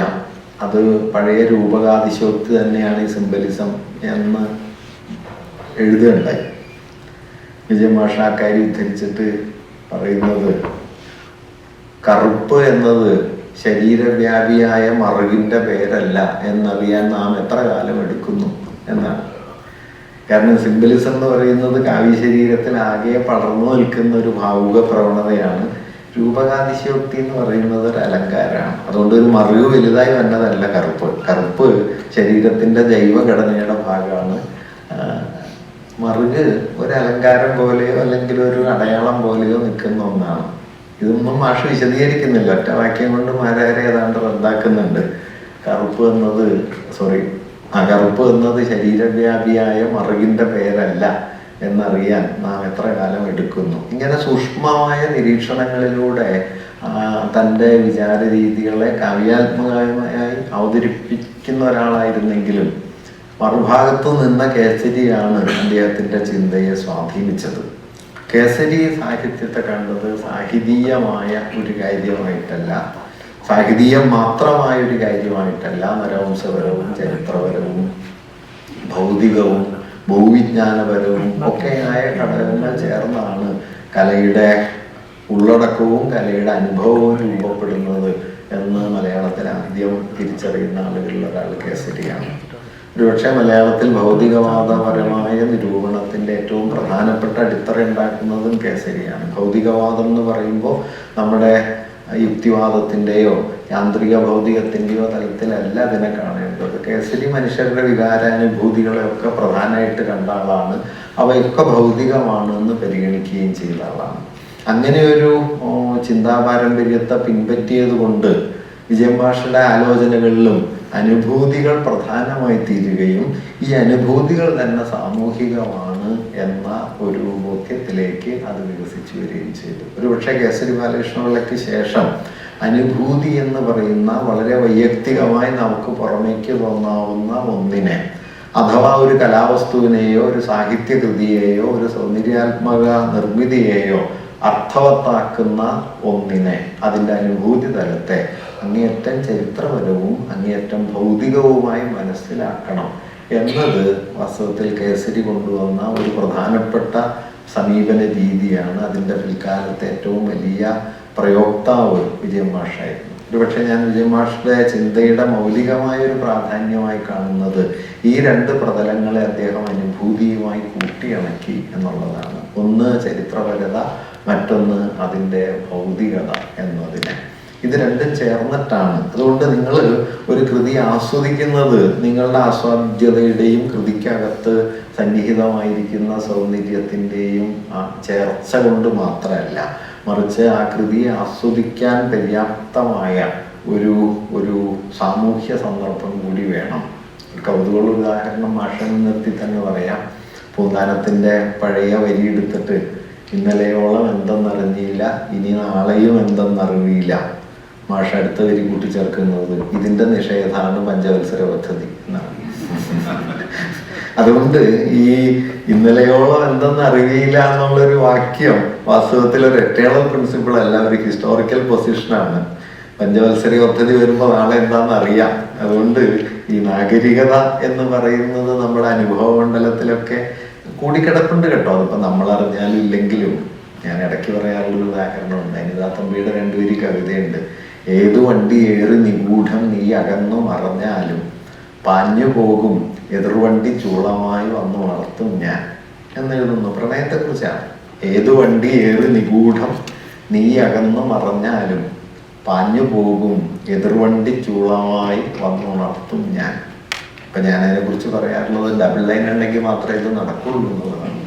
അത് പഴയ രൂപകാതിശോക്തി തന്നെയാണ് ഈ സിംബലിസം എന്ന് എഴുതുകയുണ്ടായി. വിജയൻ മാഷ് ആ കാര്യം ഉദ്ധരിച്ചിട്ട് പറയുന്നത്, കറുപ്പ് എന്നത് ശരീരവ്യാപിയായ മറുകിൻ്റെ പേരല്ല എന്നറിയാൻ നാം എത്ര കാലം എടുക്കുന്നു എന്നാണ്. കാരണം സിംബലിസം എന്ന് പറയുന്നത് കാവ്യശരീരത്തിൽ ആകെ പടർന്നു നിൽക്കുന്ന ഒരു ഭാവുക പ്രവണതയാണ്. രൂപകാതിശയോക്തി എന്ന് പറയുന്നത് ഒരു അലങ്കാരമാണ്. അതുകൊണ്ട് ഒരു മറുക് വലുതായി വന്നതല്ല കറുപ്പ്. കറുപ്പ് ശരീരത്തിൻ്റെ ജൈവഘടനയുടെ ഭാഗമാണ്. മറുക് ഒരു അലങ്കാരം പോലെയോ അല്ലെങ്കിൽ ഒരു അടയാളം പോലെയോ നിൽക്കുന്ന ഒന്നാണ്. ഇതൊന്നും മാഷ് വിശദീകരിക്കുന്നില്ല, ഒറ്റ വാക്യം കൊണ്ട് മാരാരെ ഏതാണ്ട് റദ്ദാക്കുന്നുണ്ട്. കറുപ്പ് എന്നത് ശരീരവ്യാപിയായ മറുകിൻ്റെ പേരല്ല എന്നറിയാൻ നാം എത്ര കാലം എടുക്കുന്നു. ഇങ്ങനെ സൂക്ഷ്മമായ നിരീക്ഷണങ്ങളിലൂടെ തൻ്റെ വിചാര രീതികളെ കാവ്യാത്മകമായി അവതരിപ്പിക്കുന്ന ഒരാളായിരുന്നെങ്കിലും മറുഭാഗത്തു നിന്ന കേസരിയാണ് അദ്ദേഹത്തിൻ്റെ ചിന്തയെ സ്വാധീനിച്ചത്. കേസരി സാഹിത്യത്തെ കണ്ടത് സാഹിതീയമായ ഒരു കാര്യമായിട്ടല്ല, സാഹിതീയം മാത്രമായ ഒരു കാര്യമായിട്ടല്ല, നരവംശപരവും ചരിത്രപരവും ഭൗതികവും ഭൂവിജ്ഞാനപരവും ഒക്കെയായ ഘടകങ്ങൾ ചേർന്നാണ് കലയുടെ ഉള്ളടക്കവും കലയുടെ അനുഭവവും രൂപപ്പെടുന്നത് എന്ന് മലയാളത്തിൽ ആദ്യം തിരിച്ചറിയുന്ന ആളുകളിൽ ഒരാൾ കേസരിയാണ്. ഒരുപക്ഷെ മലയാളത്തിൽ ഭൗതികവാദപരമായ നിരൂപണത്തിൻ്റെ ഏറ്റവും പ്രധാനപ്പെട്ട അടിത്തറ ഉണ്ടാക്കുന്നതും കേസരിയാണ്. ഭൗതികവാദം എന്ന് പറയുമ്പോൾ നമ്മുടെ യുക്തിവാദത്തിൻ്റെയോ യാന്ത്രിക ഭൗതികത്തിൻ്റെയോ തലത്തിലല്ല അതിനെ കാണേണ്ടത്. കേസരി മനുഷ്യരുടെ വികാരാനുഭൂതികളെയൊക്കെ പ്രധാനമായിട്ട് കണ്ട ആളാണ്, അവയൊക്കെ ഭൗതികമാണ് എന്ന് പരിഗണിക്കുകയും ചെയ്ത ആളാണ്. അങ്ങനെ ഒരു ചിന്താപാരമ്പര്യത്തെ പിൻപറ്റിയത് കൊണ്ട് വിജയൻ മാഷുടെ ആലോചനകളിലും അനുഭൂതികൾ പ്രധാനമായി തീരുകയും ഈ അനുഭൂതികൾ തന്നെ സാമൂഹികമാണ് എന്ന ഒരു ബോധ്യത്തിലേക്ക് അത് വികസിച്ചു വരികയും ചെയ്തു. ഒരുപക്ഷെ കേസരി ബാലകൃഷ്ണപിള്ളയ്ക്ക് ശേഷം അനുഭൂതി എന്ന് പറയുന്ന വളരെ വൈയക്തികമായി നമുക്ക് പുറമേക്ക് തോന്നാവുന്ന ഒന്നിനെ, അഥവാ ഒരു കലാവസ്തുവിനെയോ ഒരു സാഹിത്യകൃതിയെയോ ഒരു സൗന്ദര്യാത്മക നിർമ്മിതിയെയോ അർത്ഥവത്താക്കുന്ന ഒന്നിനെ, അതിൻ്റെ അനുഭൂതി തലത്തെ അങ്ങേയറ്റം ചരിത്രപരവും അങ്ങേയറ്റം ഭൗതികവുമായി മനസ്സിലാക്കണം എന്നത് വാസ്തവത്തിൽ കേസരി കൊണ്ടുവന്ന ഒരു പ്രധാനപ്പെട്ട സമീപന രീതിയാണ്. അതിൻ്റെ പിൽക്കാലത്തെ ഏറ്റവും വലിയ പ്രയോക്താവ് വിജയൻ മാഷായിരുന്നു. ഒരുപക്ഷെ ഞാൻ വിജയൻ മാഷുടെ ചിന്തയുടെ മൗലികമായ ഒരു പ്രാധാന്യമായി കാണുന്നത് ഈ രണ്ട് പ്രതലങ്ങളെ അദ്ദേഹം അനുഭൂതിയുമായി കൂട്ടിയിണക്കി എന്നുള്ളതാണ്. ഒന്ന് ചരിത്രപരത, മറ്റൊന്ന് അതിൻ്റെ ഭൗതികത എന്നതിനെ. ഇത് രണ്ടും ചേർന്നിട്ടാണ്. അതുകൊണ്ട് നിങ്ങൾ ഒരു കൃതി ആസ്വദിക്കുന്നത് നിങ്ങളുടെ ആസ്വാദ്യതയുടെയും കൃതിക്കകത്ത് സന്നിഹിതമായിരിക്കുന്ന സൗന്ദര്യത്തിൻ്റെയും ചേർച്ച കൊണ്ട് മാത്രമല്ല, മറിച്ച് ആ കൃതിയെ ആസ്വദിക്കാൻ പര്യാപ്തമായ ഒരു സാമൂഹ്യ സന്ദർഭം കൂടി വേണം. ഒരു കൗതുക ഉദാഹരണം മാഷ് നിർത്തി തന്നെ പറയാം. പൂന്താനത്തിൻ്റെ പഴയ വരി എടുത്തിട്ട് ഇന്നലെയോളം എന്തെന്നറിഞ്ഞില്ല, ഇനി നാളെയും എന്തെന്നറിയില്ല. മാഷ അടുത്ത വരി കൂട്ടിച്ചേർക്കുന്നത് ഇതിൻ്റെ നിഷേധാണ് പഞ്ചവത്സര പദ്ധതി എന്നാണ്. അതുകൊണ്ട് ഈ ഇന്നലെയോളം എന്തെന്ന് അറിയില്ല എന്നുള്ളൊരു വാക്യം വാസ്തവത്തിൽ ഒരു എറ്റേണൽ പ്രിൻസിപ്പിൾ അല്ല, ഒരു ഹിസ്റ്റോറിക്കൽ പൊസിഷനാണ്. പഞ്ചവത്സര പദ്ധതി വരുമ്പോൾ നാളെ എന്താണെന്ന് അറിയാം. അതുകൊണ്ട് ഈ നാഗരികത എന്ന് പറയുന്നത് നമ്മുടെ അനുഭവ മണ്ഡലത്തിലൊക്കെ കൂടിക്കിടപ്പുണ്ട് കേട്ടോ. അതിപ്പോൾ നമ്മളറിഞ്ഞാലും ഇല്ലെങ്കിലും. ഞാൻ ഇടയ്ക്ക് പറയാറുള്ളൊരു ഉദാഹരണമുണ്ട്. അനിതാ തമ്പിയുടെ രണ്ടുപേരി കവിതയുണ്ട്. ഏതു വണ്ടി ഏറി നിഗൂഢം നീ അകന്നു മറഞ്ഞാലും പാഞ്ഞു പോകും എതിർവണ്ടി ചൂളമായി വന്നു വളർത്തും ഞാൻ എന്നെഴുതുന്നു. പ്രണയത്തെക്കുറിച്ചാണ്. ഏതു വണ്ടി ഏറി നിഗൂഢം നീ അകന്നു മറഞ്ഞാലും പാഞ്ഞു പോകും എതിർവണ്ടി ചൂളമായി വന്നു ഉണർത്തും ഞാൻ. ഇപ്പൊ ഞാൻ അതിനെ കുറിച്ച് പറയാറുള്ളത് ഡബിൾ ലൈൻ ഉണ്ടെങ്കിൽ മാത്രമേ ഇത് നടക്കുള്ളൂ എന്നുള്ളതാണ്.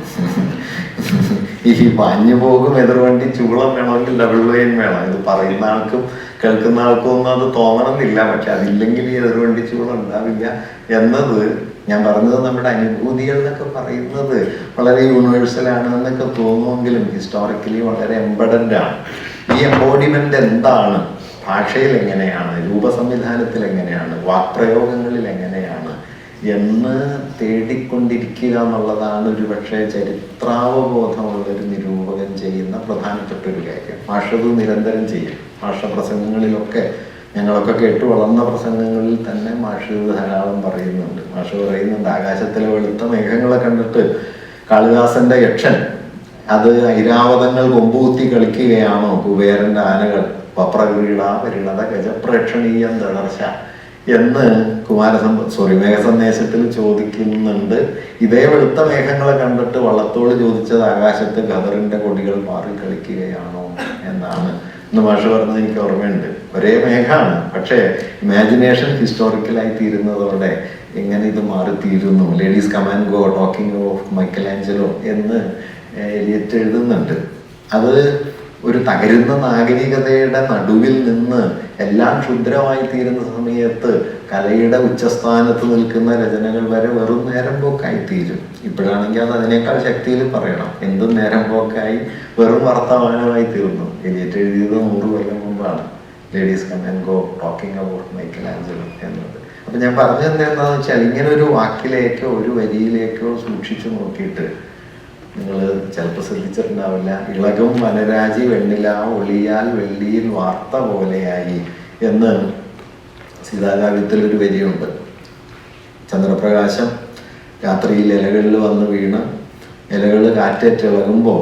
ഈ പാഞ്ഞു പോകും എതിർവണ്ടി ചൂളം വേണമെങ്കിൽ ഡബിൾ ലൈൻ വേണം. ഇത് പറയുന്ന ആൾക്കും കേൾക്കുന്ന ആൾക്കും ഒന്നും അത് തോന്നണമെന്നില്ല. പക്ഷെ അതില്ലെങ്കിൽ ഈ എതിർവണ്ടി ചൂളം ഉണ്ടാവില്ല എന്നത് ഞാൻ പറഞ്ഞത്. നമ്മുടെ അനുഭൂതികൾ എന്നൊക്കെ പറയുന്നത് വളരെ യൂണിവേഴ്സൽ ആണ് എന്നൊക്കെ തോന്നുമെങ്കിലും ഹിസ്റ്റോറിക്കലി വളരെ എംബഡഡ് ആണ്. ഈ എംബോഡിമെന്റ് എന്താണ്, ഭാഷയിൽ എങ്ങനെയാണ്, രൂപസംവിധാനത്തിൽ എങ്ങനെയാണ്, വാക്പ്രയോഗങ്ങളിൽ എങ്ങനെയാണ് എന്ന് തേടിക്കൊണ്ടിരിക്കുക എന്നുള്ളതാണ് ഒരു പക്ഷേ ചരിത്രാവബോധമുള്ളൊരു നിരൂപകൻ ചെയ്യുന്ന പ്രധാനപ്പെട്ട ഒരു കാര്യം. മാഷത് നിരന്തരം ചെയ്യും. മാഷ പ്രസംഗങ്ങളിലൊക്കെ ഞങ്ങളൊക്കെ കേട്ടു വളർന്ന പ്രസംഗങ്ങളിൽ തന്നെ മാഷ് ധാരാളം പറയുന്നുണ്ട്. മാഷ് പറയുന്നുണ്ട്, ആകാശത്തിലെ വെളുത്ത മേഘങ്ങളെ കണ്ടിട്ട് കാളിദാസന്റെ യക്ഷൻ അത് ഐരാവതങ്ങൾ കൊമ്പുകുത്തി കളിക്കുകയാണോ കുബേരന്റെ ആനകൾ വപ്രക്രീഡ പരിണത ഗജപ്രേക്ഷണീയം തളർച്ച എന്ന് മേഘസന്ദേശത്തിൽ ചോദിക്കുന്നുണ്ട്. ഇതേ വെളുത്ത മേഘങ്ങളെ കണ്ടിട്ട് വള്ളത്തോട് ചോദിച്ചത് ആകാശത്ത് ഖദറിന്റെ കൊടികൾ മാറി കളിക്കുകയാണോ എന്നാണ് എന്ന് മാഷ് പറഞ്ഞത് എനിക്ക് ഓർമ്മയുണ്ട്. ഒരേ മേഘമാണ്, പക്ഷേ ഇമാജിനേഷൻ ഹിസ്റ്റോറിക്കലായി തീരുന്നതോടെ എങ്ങനെ ഇത് മാറിത്തീരുന്നു. Ladies come and go talking of Michelangelo എന്ന് എലിയറ്റ് എഴുതുന്നുണ്ട്. അത് ഒരു തകരുന്ന നാഗരികതയുടെ നടുവിൽ നിന്ന് എല്ലാം ക്ഷുദ്രമായി തീരുന്ന സമയത്ത് കലയുടെ ഉച്ചസ്ഥാനത്ത് നിൽക്കുന്ന രചനകൾ വരെ വെറും നേരം പോക്കായി തീരും. ഇപ്പോഴാണെങ്കിൽ അത് അതിനേക്കാൾ ശക്തിയിൽ പറയണം. എന്തും നേരം പോക്കായി വെറും വർത്തമാനമായി തീർന്നു. എലിയറ്റ് എഴുതിയത് 100 കൊല്ലം മുമ്പാണ്. Ladies come and go talking about Michelangelo എന്നത്. അപ്പൊ ഞാൻ പറഞ്ഞത് എന്താണെന്ന് വെച്ചാൽ, ഇങ്ങനെ ഒരു വാക്കിലേക്കോ ഒരു വരിയിലേക്കോ സൂക്ഷിച്ചു നോക്കിയിട്ട് നിങ്ങൾ ചിലപ്പോൾ ശ്രദ്ധിച്ചിട്ടുണ്ടാവില്ല. ഇളകും വനരാജി വെണ്ണില ഒളിയാൽ വെള്ളിയിൽ വാർത്ത പോലെയായി എന്ന് സീതാകാവ്യത്തിലൊരു വരിയുണ്ട്. ചന്ദ്രപ്രകാശം രാത്രിയിൽ ഇലകളിൽ വന്ന് വീണ് ഇലകൾ കാറ്റേറ്റിളകുമ്പോൾ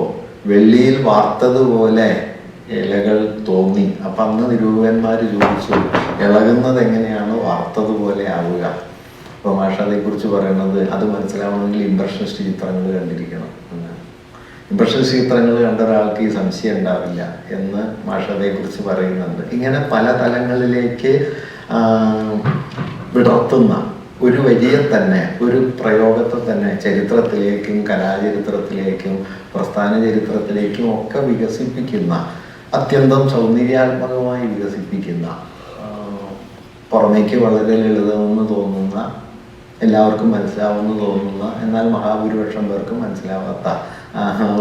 വെള്ളിയിൽ വാർത്തതുപോലെ ഇലകൾ തോന്നി. അപ്പം അന്ന് നിരൂപകന്മാർ ചോദിച്ചു, ഇളകുന്നത് എങ്ങനെയാണ് വാർത്തതുപോലെ ആവുക? അപ്പോൾ മാഷ അതേക്കുറിച്ച് പറയുന്നത്, അത് മനസ്സിലാവണമെങ്കിൽ ഇംപ്രഷനിസ്റ്റ് ചിത്രങ്ങൾ കണ്ടിരിക്കണം എന്നാണ്. ഇംപ്രഷനിസ്റ്റ് ചിത്രങ്ങൾ കണ്ട ഒരാൾക്ക് ഈ സംശയം ഉണ്ടാവില്ല എന്ന് മാഷ അതേക്കുറിച്ച് പറയുന്നുണ്ട്. ഇങ്ങനെ പല തലങ്ങളിലേക്ക് വിടർത്തുന്ന ഒരു വലിയ തന്നെ ഒരു പ്രയോഗത്തെ തന്നെ ചരിത്രത്തിലേക്കും കലാചരിത്രത്തിലേക്കും പ്രസ്ഥാന ചരിത്രത്തിലേക്കും ഒക്കെ വികസിപ്പിക്കുന്ന, അത്യന്തം സൗന്ദര്യാത്മകമായി വികസിപ്പിക്കുന്ന, പുറമേക്ക് വളരെ ലളിതമെന്ന് തോന്നുന്ന, എല്ലാവർക്കും മനസ്സിലാവുമെന്ന് തോന്നുന്ന, എന്നാൽ മഹാഭൂരിപക്ഷം പേർക്കും മനസ്സിലാവാത്ത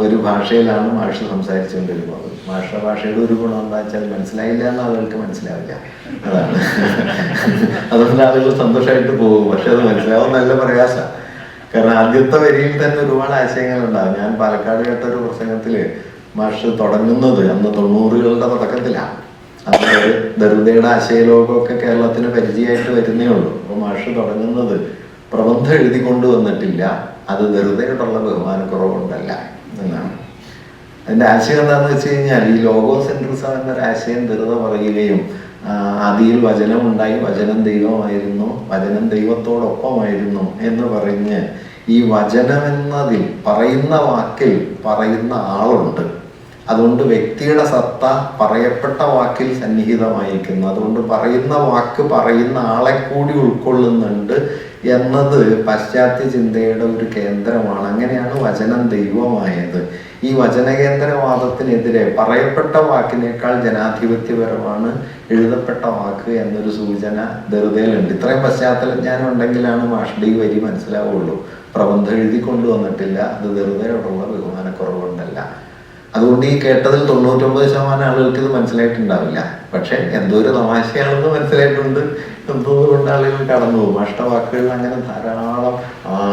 ഒരു ഭാഷയിലാണ് മാഷ് സംസാരിച്ചുകൊണ്ടിരുന്നത്. ഭാഷയുടെ ഒരു ഗുണം എന്താ വെച്ചാൽ, മനസ്സിലായില്ല എന്ന ആളുകൾക്ക് മനസ്സിലാവില്ല. അതാണ്. അതുകൊണ്ട് ആളുകൾ സന്തോഷമായിട്ട് പോകും. പക്ഷെ അത് മനസ്സിലാവും നല്ല പ്രയാസം. കാരണം ആദ്യത്തെ വരിയിൽ തന്നെ ഒരുപാട് ആശയങ്ങളുണ്ടാകും. ഞാൻ പാലക്കാട് കേട്ട ഒരു പ്രസംഗത്തില് മാഷ് തുടങ്ങുന്നത് അന്ന് 90കളുടെ തുടക്കത്തിലാണ്. ദറുദയുടെ ആശയലോകമൊക്കെ കേരളത്തിന് പരിചയമായിട്ട് വരുന്നേ ഉള്ളൂ. അപ്പോൾ മാഷ് തുടങ്ങുന്നത് പ്രബന്ധം എഴുതി കൊണ്ടുവന്നിട്ടില്ല, അത് വെറുതെയുള്ള ബഹുമാനക്കുറവുകൊണ്ടല്ല എന്നാണ്. അതിൻ്റെ ആശയം എന്താണെന്ന് വെച്ച് കഴിഞ്ഞാൽ, ഈ ലോഗോസെൻട്രിസം എന്നൊരു ആശയം വെറുതെ പറയുകയും ആദിയിൽ വചനം ഉണ്ടായി, വചനം ദൈവമായിരുന്നു, വചനം ദൈവത്തോടൊപ്പമായിരുന്നു എന്ന് പറഞ്ഞ് ഈ വചനമെന്നതിൽ പറയുന്ന വാക്കിൽ പറയുന്ന ആളുണ്ട്. അതുകൊണ്ട് വ്യക്തിയുടെ സത്ത പറയപ്പെട്ട വാക്കിൽ സന്നിഹിതമായിരിക്കുന്നു. അതുകൊണ്ട് പറയുന്ന വാക്ക് പറയുന്ന ആളെ കൂടി ഉൾക്കൊള്ളുന്നുണ്ട് എന്നത് പാശ്ചാത്യ ചിന്തയുടെ ഒരു കേന്ദ്രമാണ്. അങ്ങനെയാണ് വചനം ദൈവമായത്. ഈ വചനകേന്ദ്രവാദത്തിനെതിരെ പറയപ്പെട്ട വാക്കിനേക്കാൾ ജനാധിപത്യപരമാണ് എഴുതപ്പെട്ട വാക്ക് എന്നൊരു സൂചന ദറുതയിലുണ്ട്. ഇത്രയും പശ്ചാത്തല ജ്ഞാനം ഉണ്ടെങ്കിലാണ് മാഷ്ടെ ഈ വരി മനസ്സിലാവുള്ളൂ. പ്രബന്ധം എഴുതി കൊണ്ടുവന്നിട്ടില്ല, അത് ദറുതയോടുള്ള ബഹുമാനക്കുറവുകൊണ്ടല്ല. അതുകൊണ്ട് ഈ കേട്ടതിൽ 99% ആളുകൾക്ക് ഇത് മനസ്സിലായിട്ടുണ്ടാവില്ല. പക്ഷെ എന്തോ ഒരു തമാശയാണെന്ന് മനസ്സിലായിട്ടുണ്ട്. എന്തോകൊണ്ട് ആളുകൾ കടന്നു പോകും. അഷ്ടവാക്കുകളിൽ അങ്ങനെ ധാരാളം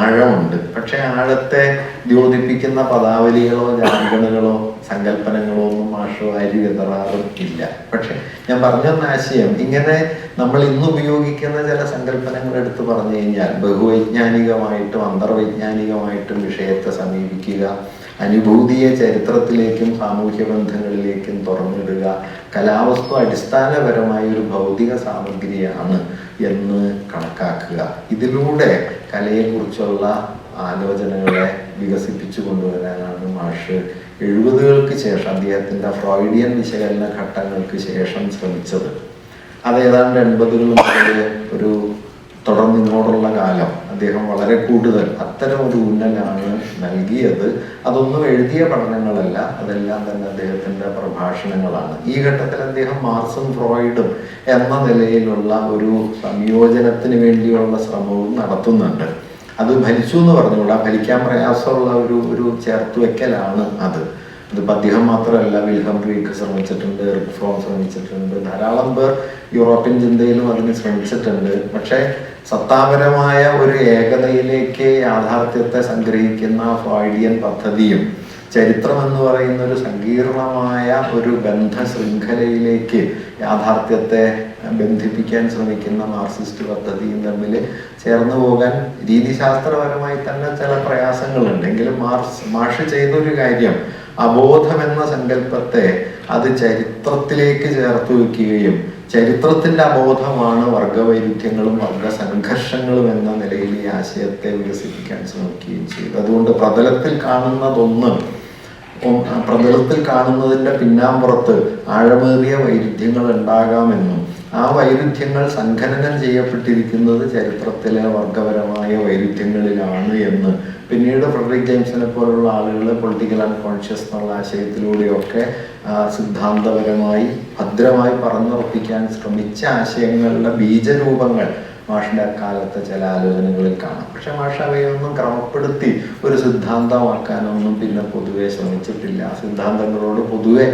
ആഴമുണ്ട്. പക്ഷെ ആഴത്തെ ദ്യോതിപ്പിക്കുന്ന പദാവലികളോ ജാഗണകളോ സങ്കല്പനങ്ങളോ ഒന്നും മാഷ് വാരി വിതറാറും ഇല്ല. പക്ഷെ ഞാൻ പറഞ്ഞൊന്ന ആശയം, ഇങ്ങനെ നമ്മൾ ഇന്ന് ഉപയോഗിക്കുന്ന ചില സങ്കല്പനങ്ങൾ എടുത്ത് പറഞ്ഞു കഴിഞ്ഞാൽ ബഹുവൈജ്ഞാനികമായിട്ടും അന്തർവൈജ്ഞാനികമായിട്ടും വിഷയത്തെ സമീപിക്കുക, അനുഭൂതിയെ ചരിത്രത്തിലേക്കും സാമൂഹ്യ ബന്ധങ്ങളിലേക്കും തുറന്നിടുക, കലാവസ്തു അടിസ്ഥാനപരമായ ഒരു ഭൗതിക സാമഗ്രിയാണ് എന്ന് കണക്കാക്കുക. ഇതിലൂടെ കലയെക്കുറിച്ചുള്ള ആലോചനകളെ വികസിപ്പിച്ചു കൊണ്ടുവരാനാണ് മാഷ് 70കൾക്ക് ശേഷം, അദ്ദേഹത്തിൻ്റെ ഫ്രോയിഡിയൻ വിശകലന ഘട്ടങ്ങൾക്ക് ശേഷം ശ്രമിച്ചത്. അത് ഏതാണ്ട് 80കൾ മുതൽ ഒരു തുടർന്നിങ്ങോട്ടുള്ള കാലം അദ്ദേഹം വളരെ കൂടുതൽ അത്തരം ഒരു ഊന്നലാണ് നൽകിയത്. അതൊന്നും എഴുതിയ പഠനങ്ങളല്ല, അതെല്ലാം തന്നെ അദ്ദേഹത്തിൻ്റെ പ്രഭാഷണങ്ങളാണ്. ഈ ഘട്ടത്തിൽ അദ്ദേഹം മാർക്സും ഫ്രോയിഡും എന്ന നിലയിലുള്ള ഒരു സംയോജനത്തിന് വേണ്ടിയുള്ള ശ്രമവും നടത്തുന്നുണ്ട്. അത് ഭരിച്ചു എന്ന് പറഞ്ഞുകൂടാ, ഭരിക്കാൻ പ്രയാസമുള്ള ഒരു ചേർത്തുവെക്കലാണ് അത്. ഇതിപ്പോൾ അദ്ദേഹം മാത്രമല്ല, വിൽഹം റീക്ക് ശ്രമിച്ചിട്ടുണ്ട്, എറിക് ഫ്രോം ശ്രമിച്ചിട്ടുണ്ട്, ധാരാളം പേർ യൂറോപ്യൻ ചിന്തയിലും അതിന് ശ്രമിച്ചിട്ടുണ്ട്. പക്ഷേ സത്താപരമായ ഒരു ഏകതയിലേക്ക് യാഥാർത്ഥ്യത്തെ സംഗ്രഹിക്കുന്ന ഫ്രോയിഡിയൻ പദ്ധതിയും ചരിത്രം എന്ന് പറയുന്ന ഒരു സങ്കീർണമായ ഒരു ബന്ധ ശൃംഖലയിലേക്ക് യാഥാർത്ഥ്യത്തെ ബന്ധിപ്പിക്കാൻ ശ്രമിക്കുന്ന മാർക്സിസ്റ്റ് പദ്ധതിയും തമ്മിൽ ചേർന്ന് പോകാൻ രീതിശാസ്ത്രപരമായി തന്നെ ചില പ്രയാസങ്ങളുണ്ടെങ്കിലും മാഷ് ചെയ്തൊരു കാര്യം, അബോധമെന്ന സങ്കല്പത്തെ അത് ചരിത്രത്തിലേക്ക് ചേർത്ത് വയ്ക്കുകയും ചരിത്രത്തിന്റെ അബോധമാണ് വർഗവൈരുദ്ധ്യങ്ങളും വർഗസംഘർഷങ്ങളും എന്ന നിലയിൽ ഈ ആശയത്തെ വികസിപ്പിക്കാൻ ശ്രമിക്കുകയും ചെയ്തു. അതുകൊണ്ട് പ്രതലത്തിൽ കാണുന്നതിന്റെ പിന്നാമ്പുറത്ത് ആഴമേറിയ വൈരുദ്ധ്യങ്ങൾ ഉണ്ടാകാമെന്നും ആ വൈരുദ്ധ്യങ്ങൾ സങ്കലനം ചെയ്യപ്പെട്ടിരിക്കുന്നത് ചരിത്രത്തിലെ വർഗപരമായ വൈരുദ്ധ്യങ്ങളിലാണ് എന്ന് പിന്നീട് ഫ്രെഡറിക് ജെയിംസിനെ പോലുള്ള ആളുകൾ പൊളിറ്റിക്കൽ അൺകോൺഷ്യസ് എന്നുള്ള ആശയത്തിലൂടെയൊക്കെ സിദ്ധാന്തപരമായി ഭദ്രമായി പറഞ്ഞുറപ്പിക്കാൻ ശ്രമിച്ച ആശയങ്ങളുടെ ബീജരൂപങ്ങൾ മാഷിന്റെ അക്കാലത്തെ ചില ആലോചനകളിൽ കാണാം. പക്ഷെ മാഷ് അവയൊന്നും ക്രമപ്പെടുത്തി ഒരു സിദ്ധാന്തമാക്കാനൊന്നും പിന്നെ പൊതുവെ ശ്രമിച്ചിട്ടില്ല. സിദ്ധാന്തങ്ങളോട് പൊതുവെ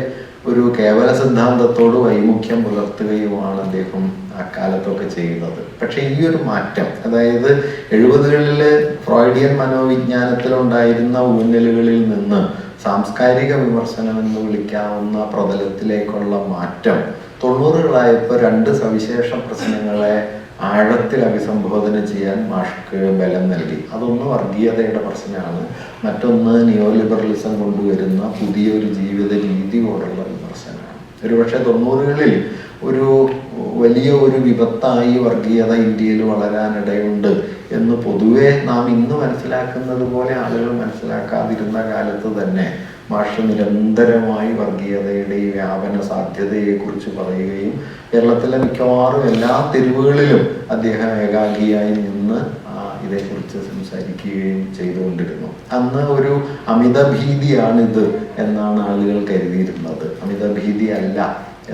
ഒരു കേവല സിദ്ധാന്തത്തോട് വൈമുഖ്യം പുലർത്തുകയുമാണ് അദ്ദേഹം അക്കാലത്തൊക്കെ ചെയ്യുന്നത്. പക്ഷെ ഈ ഒരു മാറ്റം, അതായത് 70കളിൽ ഫ്രോയിഡിയൻ മനോവിജ്ഞാനത്തിലുണ്ടായിരുന്ന ഊന്നലുകളിൽ നിന്ന് സാംസ്കാരിക വിമർശനം എന്ന് വിളിക്കാവുന്ന പ്രതലത്തിലേക്കുള്ള മാറ്റം 90കളായപ്പോൾ 2 സവിശേഷ പ്രശ്നങ്ങളെ ആഴത്തിൽ അഭിസംബോധന ചെയ്യാൻ മാഷ്ക്ക് ബലം നൽകി. അതൊന്ന് വർഗീയതയുടെ പ്രശ്നമാണ്, മറ്റൊന്ന് നിയോ ലിബറലിസം കൊണ്ടുവരുന്ന പുതിയൊരു ജീവിത രീതിയോടുള്ള വിമർശനമാണ്. ഒരുപക്ഷെ 90കളിൽ ഒരു വലിയ ഒരു വിപത്തായി വർഗീയത ഇന്ത്യയിൽ വളരാനിടയുണ്ട് എന്ന് പൊതുവെ നാം ഇന്ന് മനസ്സിലാക്കുന്നത് പോലെ ആളുകൾ മനസ്സിലാക്കാതിരുന്ന കാലത്ത് തന്നെ മാഷ് നിരന്തരമായി വർഗീയതയുടെ ഈ വ്യാപന സാധ്യതയെക്കുറിച്ച് പറയുകയും കേരളത്തിലെ മിക്കവാറും എല്ലാ തെരുവുകളിലും അദ്ദേഹം ഏകാഗിയായി നിന്ന് ഇതേക്കുറിച്ച് സംസാരിക്കുകയും ചെയ്തുകൊണ്ടിരുന്നു. അന്ന് ഒരു അമിതഭീതിയാണിത് എന്നാണ് ആളുകൾ കരുതിയിരുന്നത്. അമിതഭീതി അല്ല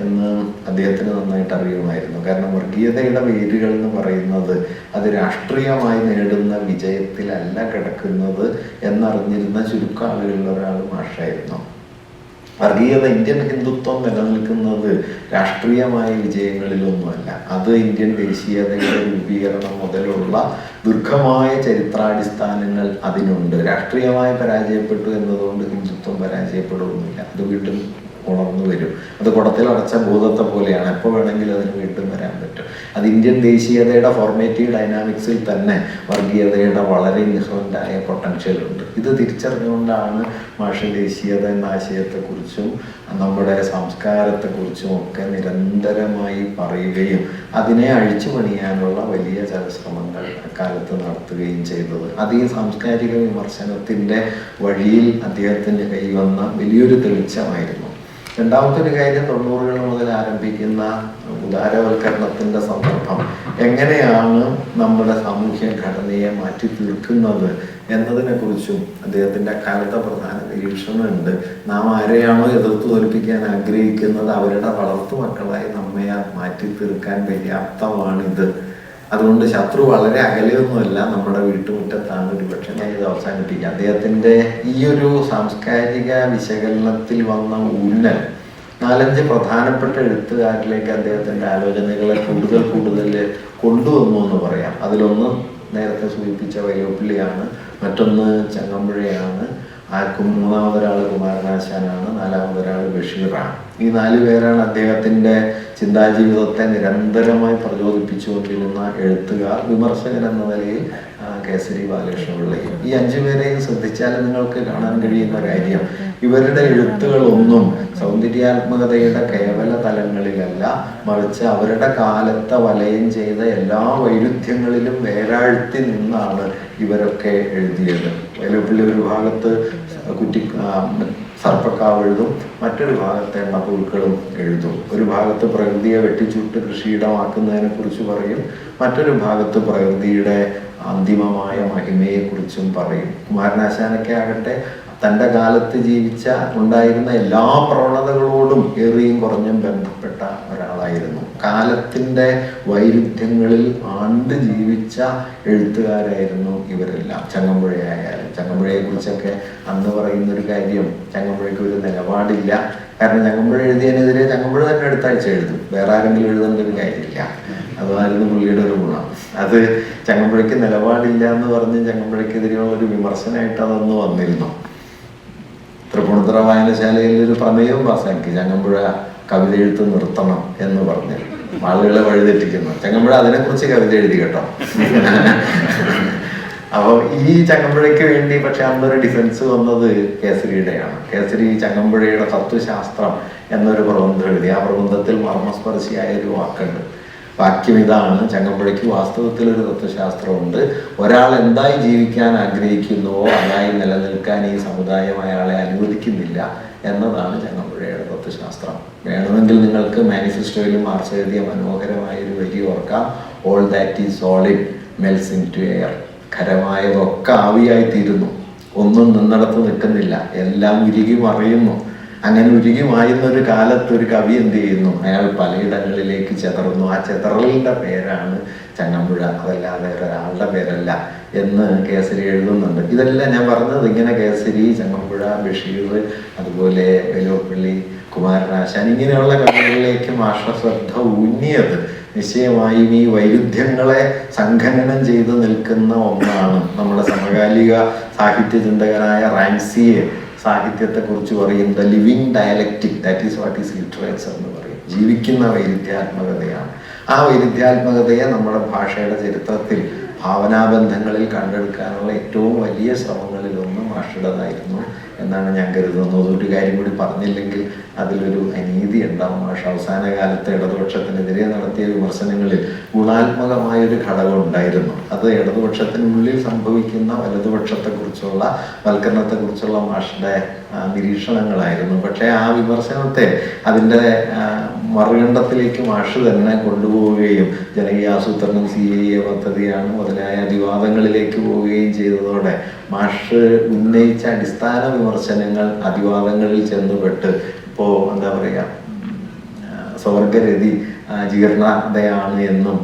എന്ന് അദ്ദേഹത്തിന് നന്നായിട്ട് അറിയുമായിരുന്നു. കാരണം വർഗീയതയുടെ വേരുകൾ എന്ന് പറയുന്നത് അത് രാഷ്ട്രീയമായി നേടുന്ന വിജയത്തിലല്ല കിടക്കുന്നത് എന്നറിഞ്ഞിരുന്ന ചുരുക്കം ആളുകളിൽ ഒരാൾ മാഷായിരുന്നു. വർഗീയത, ഇന്ത്യൻ ഹിന്ദുത്വം നിലനിൽക്കുന്നത് രാഷ്ട്രീയമായ വിജയങ്ങളിലൊന്നുമല്ല. അത് ഇന്ത്യൻ ദേശീയതയുടെ രൂപീകരണം മുതലുള്ള ദീർഘമായ ചരിത്രാടിസ്ഥാനങ്ങൾ അതിനുണ്ട്. രാഷ്ട്രീയമായി പരാജയപ്പെട്ടു എന്നതുകൊണ്ട് ഹിന്ദുത്വം പരാജയപ്പെടുകയൊന്നുമില്ല. അത് വീണ്ടും ഉണർന്നു വരും. അത് കുടത്തിലടച്ച ഭൂതത്തെ പോലെയാണ്, എപ്പോൾ വേണമെങ്കിലും അതിന് വീണ്ടും വരാൻ പറ്റും. അത് ഇന്ത്യൻ ദേശീയതയുടെ ഫോർമേറ്റീവ് ഡൈനാമിക്സിൽ തന്നെ വർഗീയതയുടെ വളരെ ഇൻഹറൻ്റായ പൊട്ടൻഷ്യൽ ഉണ്ട്. ഇത് തിരിച്ചറിഞ്ഞുകൊണ്ടാണ് മാഷ് ദേശീയത എന്ന ആശയത്തെക്കുറിച്ചും നമ്മുടെ സംസ്കാരത്തെക്കുറിച്ചും ഒക്കെ നിരന്തരമായി പറയുകയും അതിനെ അഴിച്ചു പണിയാനുള്ള വലിയ ചില ശ്രമങ്ങൾ അക്കാലത്ത് നടത്തുകയും ചെയ്തത്. അത് ഈ സാംസ്കാരിക വിമർശനത്തിൻ്റെ വഴിയിൽ അദ്ദേഹത്തിന് കൈവന്ന വലിയൊരു തെളിച്ചമായിരുന്നു. രണ്ടാമത്തെ ഒരു കാര്യം, 90-കൾ മുതൽ ആരംഭിക്കുന്ന ഉദാരവൽക്കരണത്തിൻ്റെ സന്ദർഭം എങ്ങനെയാണ് നമ്മുടെ സാമൂഹ്യ ഘടനയെ മാറ്റി തീർക്കുന്നത് എന്നതിനെക്കുറിച്ചും അദ്ദേഹത്തിൻ്റെ അക്കാലത്തെ പ്രധാന നിരീക്ഷണമുണ്ട്. നാം ആരെയാണോ എതിർത്ത് തോൽപ്പിക്കാൻ ആഗ്രഹിക്കുന്നത് അവരുടെ വളർത്തു മക്കളായി നമ്മെ മാറ്റി തീർക്കാൻ പര്യാപ്തമാണിത്. അതുകൊണ്ട് ശത്രു വളരെ അകലെയൊന്നുമല്ല, നമ്മുടെ വീട്ടുമുറ്റത്താണ്. ഒരുപക്ഷെ ഞാൻ ഇത് അവസാനിപ്പിക്കാം. അദ്ദേഹത്തിൻ്റെ ഈ ഒരു സാംസ്കാരിക വിശകലനത്തിൽ വന്ന ഊന്നൽ 4-5 പ്രധാനപ്പെട്ട എഴുത്തുകാരിലേക്ക് അദ്ദേഹത്തിൻ്റെ ആലോചനകളെ കൂടുതൽ കൊണ്ടുവന്നു എന്ന് പറയാം. അതിലൊന്ന് നേരത്തെ സൂചിപ്പിച്ച വൈലോപ്പിള്ളിയാണ്, മറ്റൊന്ന് ചങ്ങമ്പുഴയാണ്, മൂന്നാമതൊരാൾ കുമാരനാശാനാണ്, നാലാമതൊരാൾ ബഷീറാണ്. ഈ 4 പേരാണ് അദ്ദേഹത്തിൻ്റെ ചിന്താജീവിതത്തെ നിരന്തരമായി പ്രചോദിപ്പിച്ചുകൊണ്ടിരുന്ന എഴുത്തുകാർ. വിമർശകൻ എന്ന നിലയിൽ കേസരി ബാലകൃഷ്ണപിള്ളയും. ഈ 5 പേരെയും ശ്രദ്ധിച്ചാൽ നിങ്ങൾക്ക് കാണാൻ കഴിയുന്ന കാര്യം, ഇവരുടെ എഴുത്തുകളൊന്നും സൗന്ദര്യാത്മകതയുടെ കേവല തലങ്ങളിലല്ല, മറിച്ച് അവരുടെ കാലത്തെ വലയം ചെയ്ത എല്ലാ വൈരുദ്ധ്യങ്ങളിലും വേരാഴ്ത്തി നിന്നാണ് ഇവരൊക്കെ എഴുതിയത്. വൈലോപ്പിള്ളി ഒരു ഭാഗത്ത് സർപ്പക്കാവ് എഴുതും, മറ്റൊരു ഭാഗത്ത് എണ്ണപ്പുഴുക്കളും എഴുതും. ഒരു ഭാഗത്ത് പ്രകൃതിയെ വെട്ടിച്ചുട്ട് കൃഷിയിടമാക്കുന്നതിനെ കുറിച്ച് പറയും, മറ്റൊരു ഭാഗത്ത് പ്രകൃതിയുടെ അന്തിമമായ മഹിമയെക്കുറിച്ചും പറയും. കുമാരനാശാനൊക്കെ ആകട്ടെ തൻ്റെ കാലത്ത് ഉണ്ടായിരുന്ന എല്ലാ പ്രവണതകളോടും ഏറിയും കുറഞ്ഞും ബന്ധപ്പെട്ട ഒരാളായിരുന്നു. കാലത്തിൻ്റെ വൈരുദ്ധ്യങ്ങളിൽ ആണ്ട് ജീവിച്ച എഴുത്തുകാരായിരുന്നു ഇവരെല്ലാം. ചങ്ങമ്പുഴയായാലും, ചങ്ങമ്പുഴയെക്കുറിച്ചൊക്കെ അന്ന് പറയുന്നൊരു കാര്യം, ചങ്ങമ്പുഴയ്ക്ക് ഒരു നിലപാടില്ല. കാരണം ചങ്ങമ്പുഴ എഴുതിയതിനെതിരെ ചങ്ങമ്പുഴ തന്നെ അടുത്താഴ്ച എഴുതും, വേറെ ആരെങ്കിലും എഴുതേണ്ട ഒരു കാര്യമില്ല. അതുമായിരുന്നു പുള്ളിയുടെ ഒരു ഗുണം. അത് ചങ്ങമ്പുഴയ്ക്ക് നിലപാടില്ല എന്ന് പറഞ്ഞ് ചങ്ങമ്പുഴയ്ക്കെതിരെയുള്ള ഒരു വിമർശനമായിട്ട് അതൊന്ന് വന്നിരുന്നു. തൃപ്പൂണിത്തുറ വായനശാലയിൽ ഒരു പ്രമേയവും പാസാക്കി, ചങ്ങമ്പുഴ കവിത എഴുത്ത് നിർത്തണം എന്ന് പറഞ്ഞ് ആളുകളെ വഴിതെറ്റിക്കുന്നു. ചങ്ങമ്പുഴ അതിനെക്കുറിച്ച് കവിത എഴുതി കേട്ടോ. അപ്പോൾ ഈ ചങ്ങമ്പുഴയ്ക്ക് വേണ്ടി പക്ഷെ അന്നൊരു ഡിഫൻസ് വന്നത് കേസരിയുടെയാണ്. കേസരി ചങ്ങമ്പുഴയുടെ തത്വശാസ്ത്രം എന്നൊരു പ്രബന്ധം എഴുതി. ആ പ്രബന്ധത്തിൽ മർമ്മസ്പർശിയായ ഒരു വാക്കുണ്ട്. വാക്യം ഇതാണ്: ചങ്ങമ്പുഴയ്ക്ക് വാസ്തവത്തിൽ ഒരു തത്വശാസ്ത്രമുണ്ട്. ഒരാൾ എന്തായി ജീവിക്കാൻ ആഗ്രഹിക്കുന്നുവോ അതായി നിലനിൽക്കാൻ ഈ സമുദായം അയാളെ അനുവദിക്കുന്നില്ല എന്നതാണ് ചങ്ങമ്പുഴയുടെ തത്വശാസ്ത്രം. വേണമെങ്കിൽ നിങ്ങൾക്ക് മാനിഫെസ്റ്റോയിൽ മാർക്സ് എഴുതിയ മനോഹരമായ ഒരു വരി ഓർക്കാം: all that is solid melts into air. ഖരമായതൊക്കെ ആവിയായി തീരുന്നു, ഒന്നും നിന്നിടത്ത് നിൽക്കുന്നില്ല, എല്ലാം ഉരുകി മറിയുന്നു. അങ്ങനെ ഉരുകി മായുന്ന ഒരു കാലത്ത് ഒരു കവി എന്ത് ചെയ്യുന്നു? അയാൾ പലയിടങ്ങളിലേക്ക് ചെതറുന്നു. ആ ചെതറലിൻ്റെ പേരാണ് ചങ്ങമ്പുഴ, അതല്ലാതെ ഒരാളുടെ പേരല്ല എന്ന് കേസരി എഴുതുന്നുണ്ട്. ഇതെല്ലാം ഞാൻ പറഞ്ഞത് ഇങ്ങനെ കേസരി, ചങ്ങമ്പുഴ, ബഷീർ, അതുപോലെ വൈലോപ്പിള്ളി, കുമാരനാശാൻ ഇങ്ങനെയുള്ള കവികളിലേക്ക് മാഷശ്രദ്ധ ഊന്നിയത് നിശ്ചയമായും ഈ വൈരുദ്ധ്യങ്ങളെ സങ്കലനം ചെയ്ത് നിൽക്കുന്ന ഒന്നാണ്. നമ്മുടെ സമകാലിക സാഹിത്യ ചിന്തകനായ റാൻസിയെ സാഹിത്യത്തെക്കുറിച്ച് പറയും the living dialectic, that is what is literature എന്ന് പറയും. ജീവിക്കുന്ന വൈരുദ്ധ്യാത്മകതയാണ്. ആ വൈരുദ്ധ്യാത്മകതയെ നമ്മുടെ ഭാഷയുടെ ചരിത്രത്തിൽ ഭാവനാബന്ധങ്ങളിൽ കണ്ടെടുക്കാനുള്ള ഏറ്റവും വലിയ ശ്രമങ്ങളിലൊന്നും മാഷുടേതായിരുന്നു എന്നാണ് ഞാൻ കരുതുന്നത്. ഒരു കാര്യം കൂടി പറഞ്ഞില്ലെങ്കിൽ അതിലൊരു അനീതി ഉണ്ടാവും. മാഷ് അവസാന കാലത്ത് ഇടതുപക്ഷത്തിനെതിരെ നടത്തിയ വിമർശനങ്ങളിൽ ഗുണാത്മകമായൊരു ഘടകം ഉണ്ടായിരുന്നു. അത് ഇടതുപക്ഷത്തിനുള്ളിൽ സംഭവിക്കുന്ന വലതുപക്ഷത്തെക്കുറിച്ചുള്ള വൽക്കരണത്തെക്കുറിച്ചുള്ള മാഷുടെ നിരീക്ഷണങ്ങളായിരുന്നു. പക്ഷേ ആ വിമർശനത്തെ അതിൻ്റെ മറുകണ്ഠത്തിലേക്ക് മാഷ് തന്നെ കൊണ്ടുപോവുകയും ജനകീയാസൂത്രണം CAA പദ്ധതിയാണ് മുതലായ അതിവാദങ്ങളിലേക്ക് പോവുകയും ചെയ്തതോടെ മാഷ് ഉന്നയിച്ച അടിസ്ഥാന വിമർശനങ്ങൾ അതിവാദങ്ങളിൽ ചെന്നുപെട്ട് ഇപ്പോൾ എന്താ പറയുക, സ്വർഗരതി ജീർണതയാണ് എന്നും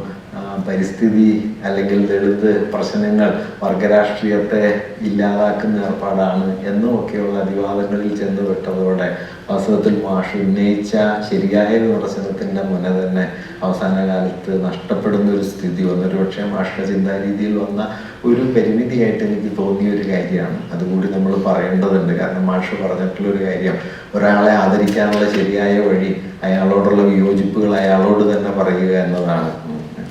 പരിസ്ഥിതി അല്ലെങ്കിൽ ദളിത് പ്രശ്നങ്ങൾ വർഗരാഷ്ട്രീയത്തെ ഇല്ലാതാക്കുന്ന ഏർപ്പാടാണ് എന്നുമൊക്കെയുള്ള അതിവാദങ്ങളിൽ ചെന്നുപെട്ടതോടെ വാസ്തവത്തിൽ മാഷ് ഉന്നയിച്ച ശരിയായ വിമർശനത്തിൻ്റെ മുന തന്നെ അവസാന കാലത്ത് നഷ്ടപ്പെടുന്ന ഒരു സ്ഥിതി വന്നൊരു പക്ഷേ മാഷിന്റെ ചിന്താരീതിയിൽ വന്ന ഒരു പരിമിതിയായിട്ട് എനിക്ക് തോന്നിയ ഒരു കാര്യമാണ്. അതുകൂടി നമ്മൾ പറയേണ്ടതുണ്ട്. കാരണം മാഷ് പറഞ്ഞിട്ടുള്ളൊരു കാര്യം, ഒരാളെ ആദരിക്കാനുള്ള ശരിയായ വഴി അയാളോടുള്ള വിയോജിപ്പുകൾ അയാളോട് തന്നെ പറയുക എന്നതാണ്.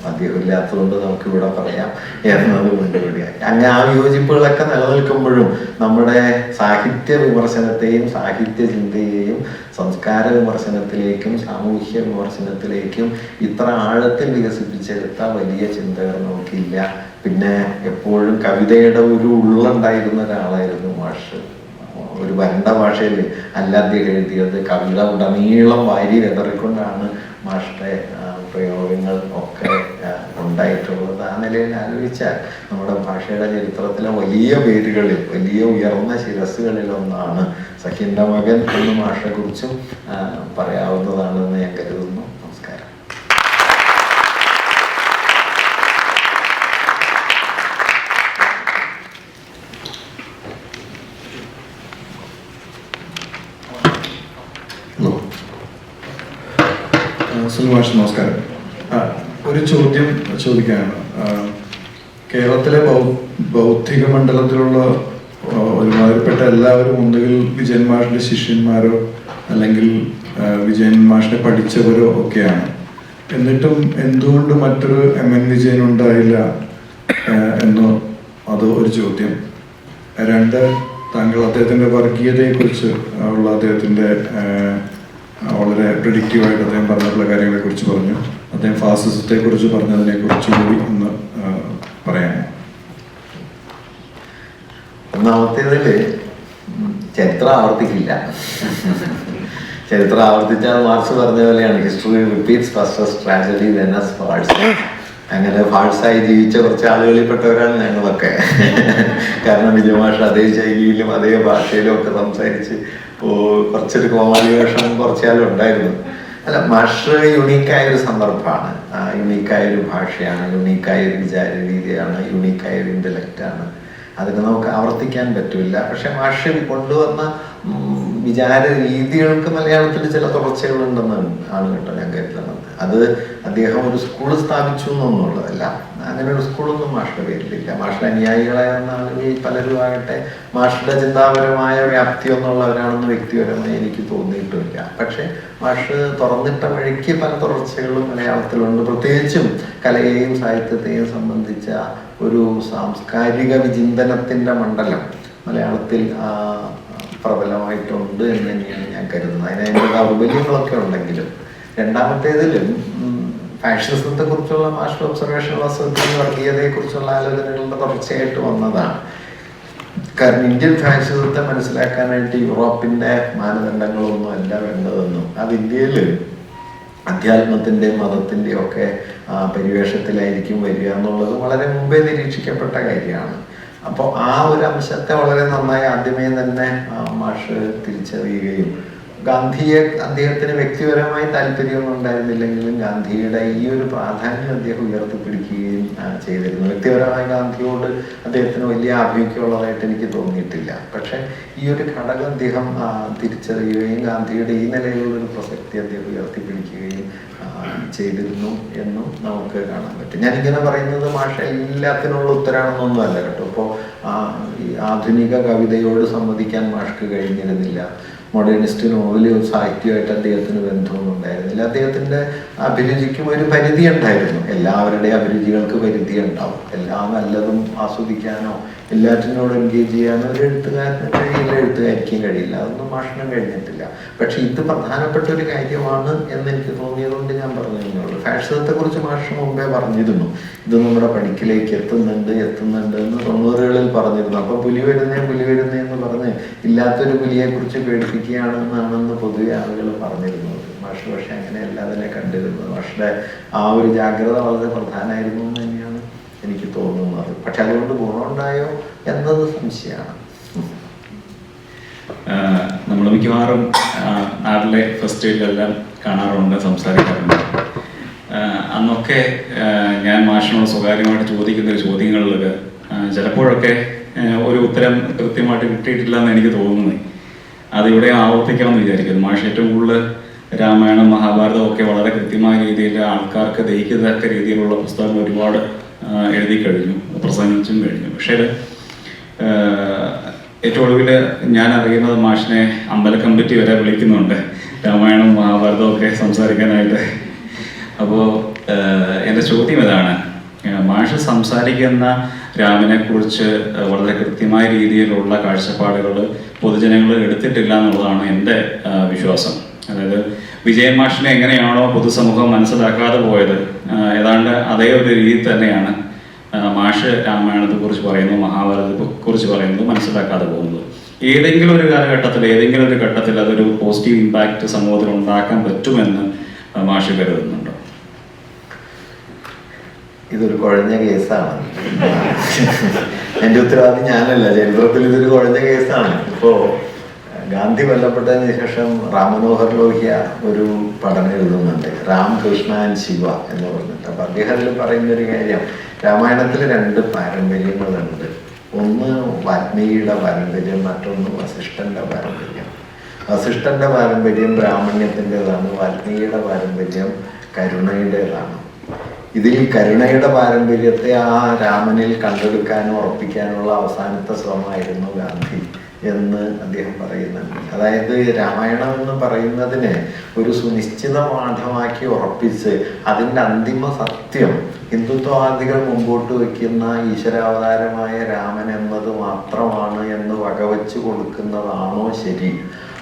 അദ്ദേഹം ഇല്ലാത്തതുകൊണ്ട് നമുക്കിവിടെ പറയാം എന്നത് കൊണ്ട് കൂടിയായി. അങ്ങനെ ആ വിയോജിപ്പുകളൊക്കെ നിലനിൽക്കുമ്പോഴും നമ്മുടെ സാഹിത്യ വിമർശനത്തെയും സാഹിത്യ ചിന്തയെയും സംസ്കാര വിമർശനത്തിലേക്കും സാമൂഹ്യ വിമർശനത്തിലേക്കും ഇത്ര ആഴത്തിൽ വികസിപ്പിച്ചെടുത്ത വലിയ ചിന്തകൾ നമുക്കില്ല. പിന്നെ എപ്പോഴും കവിതയുടെ ഒരു ഉള്ളുണ്ടായിരുന്ന ഒരാളായിരുന്നു മാഷ്. ഒരു വരണ്ട ഭാഷയിൽ അല്ല അദ്ദേഹം എഴുതിയത്, കവിത ഉടനീളം വാരി വെതറിക്കൊണ്ടാണ് മാഷിന്റെ പ്രയോഗങ്ങൾ ഒക്കെ ഉണ്ടായിട്ടുള്ളത്. ആ നിലയിൽ ആലോചിച്ചാൽ നമ്മുടെ ഭാഷയുടെ ചരിത്രത്തിലെ വലിയ പേരുകളിൽ, വലിയ ഉയർന്ന ശിരസ്സുകളിൽ ഒന്നാണ് സഖിന്റെ മകൻ എന്ന് മാഷിനെ കുറിച്ചും പറയാവുന്നതാണെന്ന് ഞാൻ കരുതുന്നു. നമസ്കാരം. സുനിമാഷ് നമസ്കാരം. ഒരു ചോദ്യം ചോദിക്കാനാണ്. കേരളത്തിലെ ബൗദ്ധിക മണ്ഡലത്തിലുള്ള ഒരുമാതിരിപ്പെട്ട എല്ലാവരും ഒന്നുകിൽ വിജയൻ മാഷിന്റെ ശിഷ്യന്മാരോ അല്ലെങ്കിൽ വിജയൻ മാഷിനെ പഠിച്ചവരോ ഒക്കെയാണ്. എന്നിട്ടും എന്തുകൊണ്ട് മറ്റൊരു MN വിജയൻ ഉണ്ടായില്ല എന്നോ അത് ഒരു ചോദ്യം. രണ്ട്, താങ്കൾ അദ്ദേഹത്തിന്റെ വർഗീയതയെക്കുറിച്ച് ഉള്ള അദ്ദേഹത്തിന്റെ വളരെ പ്രിഡിക്റ്റീവായിട്ട് അദ്ദേഹം പറഞ്ഞിട്ടുള്ള കാര്യങ്ങളെ കുറിച്ച് പറഞ്ഞു. അദ്ദേഹം ഫാസിസത്തെ കുറിച്ച് പറഞ്ഞതിനെ കുറിച്ച് കൂടി ഒന്ന് പറയാമോ? ഒന്നാമത്തേതില് ചരിത്രം ആവർത്തിക്കില്ല. ചരിത്രം ആവർത്തിച്ചാൽ മാർക്സ് പറഞ്ഞ പോലെയാണ്, history repeats first tragedy then as farce. അങ്ങനെ ഫാൾസായി ജീവിച്ച കുറച്ച് ആളുകളിൽപ്പെട്ടവരാണ് ഞങ്ങളൊക്കെ. കാരണം വിജയമാഷ് അതേ ശൈലിയിലും അതേ ഭാഷയിലും ഒക്കെ സംസാരിച്ച് കുറച്ചൊരു കോമാളി വേഷം കുറച്ചാലും ഉണ്ടായിരുന്നു. അല്ല, മാഷ് യുണീക്കായ ഒരു സന്ദർഭമാണ്, യുണീക്കായ ഒരു ഭാഷയാണ്, യുണീക്കായ ഒരു വിചാര രീതിയാണ്, യുണീക്കായ ഒരു ഇന്റലക്റ്റാണ്. അതിന് നമുക്ക് ആവർത്തിക്കാൻ പറ്റില്ല. പക്ഷെ മാഷ് കൊണ്ടുവന്ന വിചാര രീതികൾക്ക് മലയാളത്തിൽ ചില തുടർച്ചകളുണ്ടെന്നാണ് കേട്ടോ ഞാൻ കരുതുന്നത്. അത് അദ്ദേഹം ഒരു സ്കൂൾ സ്ഥാപിച്ചു എന്നുള്ളതല്ല. അങ്ങനെ ഒരു സ്കൂളൊന്നും മാഷിന്റെ പേരിലില്ല. മാഷിന്റെ അനുയായികളായ ആളുകൾ പലരും ആകട്ടെ മാഷിന്റെ ചിന്താപരമായ വ്യാപ്തി ഒന്നുള്ളവരാണെന്ന് വ്യക്തിപരമായി എനിക്ക് തോന്നിയിട്ടുമില്ല. പക്ഷെ മാഷ് തുറന്നിട്ട വഴിക്ക് പല തുടർച്ചകളും മലയാളത്തിലുണ്ട്. പ്രത്യേകിച്ചും കലയെയും സാഹിത്യത്തെയും സംബന്ധിച്ച ഒരു സാംസ്കാരിക വിചിന്തനത്തിന്റെ മണ്ഡലം മലയാളത്തിൽ പ്രബലമായിട്ടുണ്ട് എന്ന് തന്നെയാണ് ഞാൻ കരുതുന്നത്. അതിൻ്റെ ദൗർബല്യങ്ങളൊക്കെ ഉണ്ടെങ്കിലും. രണ്ടാമത്തേതിലും ഫാഷിസത്തെ കുറിച്ചുള്ള മാസ്റ്റർ ഒബ്സർവേഷൻ വാസ്തവത്തിൽ വർഗീയതയെ കുറിച്ചുള്ള ആലോചനകളുടെ തുടർച്ചയായിട്ട് വന്നതാണ്. കാരണം ഇന്ത്യൻ ഫാഷിസത്തെ മനസ്സിലാക്കാനായിട്ട് യൂറോപ്പിന്റെ മാനദണ്ഡങ്ങളൊന്നും അല്ല വേണ്ടതെന്നും അത് ഇന്ത്യയിൽ അധ്യാത്മത്തിൻ്റെയും മതത്തിൻ്റെയും ഒക്കെ പരിവേഷത്തിലായിരിക്കും വരിക എന്നുള്ളത് വളരെ മുമ്പേ നിരീക്ഷിക്കപ്പെട്ട കാര്യമാണ്. അപ്പോൾ ആ ഒരു അംശത്തെ വളരെ നന്നായി ആദ്യമേ തന്നെ മാഷ് തിരിച്ചറിയുകയും ഗാന്ധിയെ അദ്ദേഹത്തിന് വ്യക്തിപരമായി താല്പര്യമൊന്നും ഉണ്ടായിരുന്നില്ലെങ്കിലും ഗാന്ധിയുടെ ഈ ഒരു പ്രാധാന്യം അദ്ദേഹം ഉയർത്തിപ്പിടിക്കുകയും ചെയ്തിരുന്നു. വ്യക്തിപരമായി ഗാന്ധിയോട് അദ്ദേഹത്തിന് വലിയ ആഭിമുഖ്യമുള്ളതായിട്ട് എനിക്ക് തോന്നിയിട്ടില്ല. പക്ഷെ ഈ ഒരു ഘടകം അദ്ദേഹം തിരിച്ചറിയുകയും ഗാന്ധിയുടെ ഈ നിലയിലുള്ളൊരു പ്രസക്തി അദ്ദേഹം ഉയർത്തിപ്പിടിക്കുകയും ചെയ്തിരുന്നു എന്നും നമുക്ക് കാണാൻ പറ്റും. ഞാനിങ്ങനെ പറയുന്നത് മാഷ എല്ലാത്തിനുള്ള ഉത്തരാണെന്നൊന്നും അല്ല കേട്ടോ. ഇപ്പോൾ ഈ ആധുനിക കവിതയോട് സംവദിക്കാൻ മാഷ്ക്ക് കഴിഞ്ഞിരുന്നില്ല. മോഡേണിസ്റ്റ് നോവല് സാഹിത്യമായിട്ട് അദ്ദേഹത്തിന് ബന്ധമൊന്നും ഉണ്ടായിരുന്നില്ല. അദ്ദേഹത്തിൻ്റെ അഭിരുചിക്കും ഒരു പരിധി ഉണ്ടായിരുന്നു. എല്ലാവരുടെയും അഭിരുചികൾക്ക് പരിധി ഉണ്ടാവും. എല്ലാ നല്ലതും ആസ്വദിക്കാനോ എല്ലാറ്റിനോട് എൻഗേജ് ചെയ്യാനോ ഒരു എഴുത്തുകാരന് കഴിയില്ല, എഴുത്തുകാരിക്കും കഴിയില്ല. അതൊന്നും മാഷിനും കഴിഞ്ഞിട്ടില്ല. പക്ഷെ ഇത് പ്രധാനപ്പെട്ട ഒരു കാര്യമാണ് എന്ന് എനിക്ക് തോന്നിയതുകൊണ്ട് ഞാൻ പറഞ്ഞിരുന്നുള്ളൂ. ഫാഷിസത്തെ കുറിച്ച് മാഷ് മുമ്പേ പറഞ്ഞിരുന്നു, ഇത് നമ്മുടെ പഠിക്കിലേക്ക് എത്തുന്നുണ്ട് എന്ന് 90കളിൽ പറഞ്ഞിരുന്നു. അപ്പൊ പുലി വരുന്നേ എന്ന് പറഞ്ഞ് ഇല്ലാത്തൊരു പുലിയെ കുറിച്ച് പേടിപ്പിക്കുകയാണെന്നാണെന്ന് പൊതുവെ ആളുകൾ പറഞ്ഞിരുന്നത്. മാഷ് പക്ഷെ അങ്ങനെയല്ല അതിനെ കണ്ടിരുന്നത്. മാഷിന്റെ ആ ഒരു ജാഗ്രത വളരെ പ്രധാനമായിരുന്നു എന്ന് തന്നെയാണ് എനിക്ക് തോന്നുന്നത്. പക്ഷെ അതുകൊണ്ട് ഗുണമുണ്ടായോ എന്നത് സംശയമാണ്. നമ്മൾ മിക്കവാറും നാട്ടിലെ ഫെസ്റ്റിവലെല്ലാം കാണാറുണ്ട്, സംസാരിക്കാറുണ്ട്. അന്നൊക്കെ ഞാൻ മാഷിനോട് സ്വകാര്യമായിട്ട് ചോദിക്കുന്ന ഒരു ചോദ്യങ്ങളിലൊക്കെ ചിലപ്പോഴൊക്കെ ഒരു ഉത്തരം കൃത്യമായിട്ട് കിട്ടിയിട്ടില്ല എന്ന് എനിക്ക് തോന്നുന്നത്. അതിവിടെ ആവർത്തിക്കാമെന്ന് വിചാരിക്കുന്നു. മാഷ് ഏറ്റവും കൂടുതൽ രാമായണം മഹാഭാരതം ഒക്കെ വളരെ കൃത്യമായ രീതിയിൽ ആൾക്കാർക്ക് ദഹിക്കത്തക്ക രീതിയിലുള്ള പുസ്തകങ്ങൾ ഒരുപാട് എഴുതി കഴിഞ്ഞു, പ്രസംഗിച്ചും കഴിഞ്ഞു. പക്ഷേ ഏറ്റവും ഒടുവിൽ ഞാൻ അറിയുന്നത് മാഷിനെ അമ്പല കമ്മിറ്റി വരെ വിളിക്കുന്നുണ്ട് രാമായണവും മഹാഭാരതവും ഒക്കെ സംസാരിക്കാനായിട്ട്. അപ്പോൾ എൻ്റെ ചോദ്യം ഇതാണ്, മാഷ് സംസാരിക്കുന്ന രാമനെ കുറിച്ച് വളരെ കൃത്യമായ രീതിയിലുള്ള കാഴ്ചപ്പാടുകൾ പൊതുജനങ്ങൾ എടുത്തിട്ടില്ല എന്നുള്ളതാണ് എൻ്റെ വിശ്വാസം. അതായത് വിജയൻ മാഷിനെ എങ്ങനെയാണോ പൊതുസമൂഹം മനസ്സിലാക്കാതെ പോയത്, ഏതാണ്ട് അതേ ഒരു രീതി തന്നെയാണ് മാഷ് രാമായണത്തെക്കുറിച്ച് പറയുന്നത്, മഹാഭാരതത്തെക്കുറിച്ച് പറയുന്നത് മനസ്സിലാക്കാതെ പോകുന്നത്. ഏതെങ്കിലും ഒരു കാലഘട്ടത്തിൽ ഏതെങ്കിലും ഒരു ഘട്ടത്തിൽ അതൊരു പോസിറ്റീവ് ഇമ്പാക്റ്റ് സമൂഹത്തിൽ ഉണ്ടാക്കാൻ പറ്റുമെന്ന് മാഷ് കരുതുന്നുണ്ടോ? ഇതൊരു കുഴഞ്ഞ കേസാണ്. എൻ്റെ ഉത്തരവാദി ഞാനല്ല. ചരിത്രത്തിൽ ഇതൊരു കുഴഞ്ഞ കേസാണ്. ഇപ്പോൾ ഗാന്ധി കൊല്ലപ്പെട്ടതിന് ശേഷം റാം മനോഹർ ലോഹ്യ ഒരു പഠനം എഴുതുന്നുണ്ട്, രാം കൃഷ്ണ ആൻഡ് ശിവ എന്ന് പറഞ്ഞിട്ട്. അപ്പം അദ്ദേഹത്തിൽ പറയുന്ന ഒരു കാര്യം, രാമായണത്തിൽ 2 പാരമ്പര്യങ്ങളുണ്ട്. ഒന്ന് വാൽമീകിയുടെ പാരമ്പര്യം, മറ്റൊന്ന് വസിഷ്ഠന്റെ പാരമ്പര്യം. വസിഷ്ഠന്റെ പാരമ്പര്യം ബ്രാഹ്മണ്യത്തിൻ്റെതാണ്, വാൽമീകിയുടെ പാരമ്പര്യം കരുണയുടേതാണ്. ഇതിൽ കരുണയുടെ പാരമ്പര്യത്തെ ആ രാമനിൽ കണ്ടെടുക്കാനും ഉറപ്പിക്കാനുള്ള അവസാനത്തെ ശ്രമമായിരുന്നു ഗാന്ധി എന്ന് അദ്ദേഹം പറയുന്നുണ്ട്. അതായത് രാമായണം എന്ന് പറയുന്നതിനെ ഒരു സുനിശ്ചിത പാഠമാക്കി ഉറപ്പിച്ച് അതിൻ്റെ അന്തിമ സത്യം ഹിന്ദുത്വവാദികൾ മുമ്പോട്ട് വയ്ക്കുന്ന ഈശ്വരാവതാരമായ രാമൻ എന്നത് മാത്രമാണ് എന്ന് വകവെച്ച് കൊടുക്കുന്നതാണോ ശരി,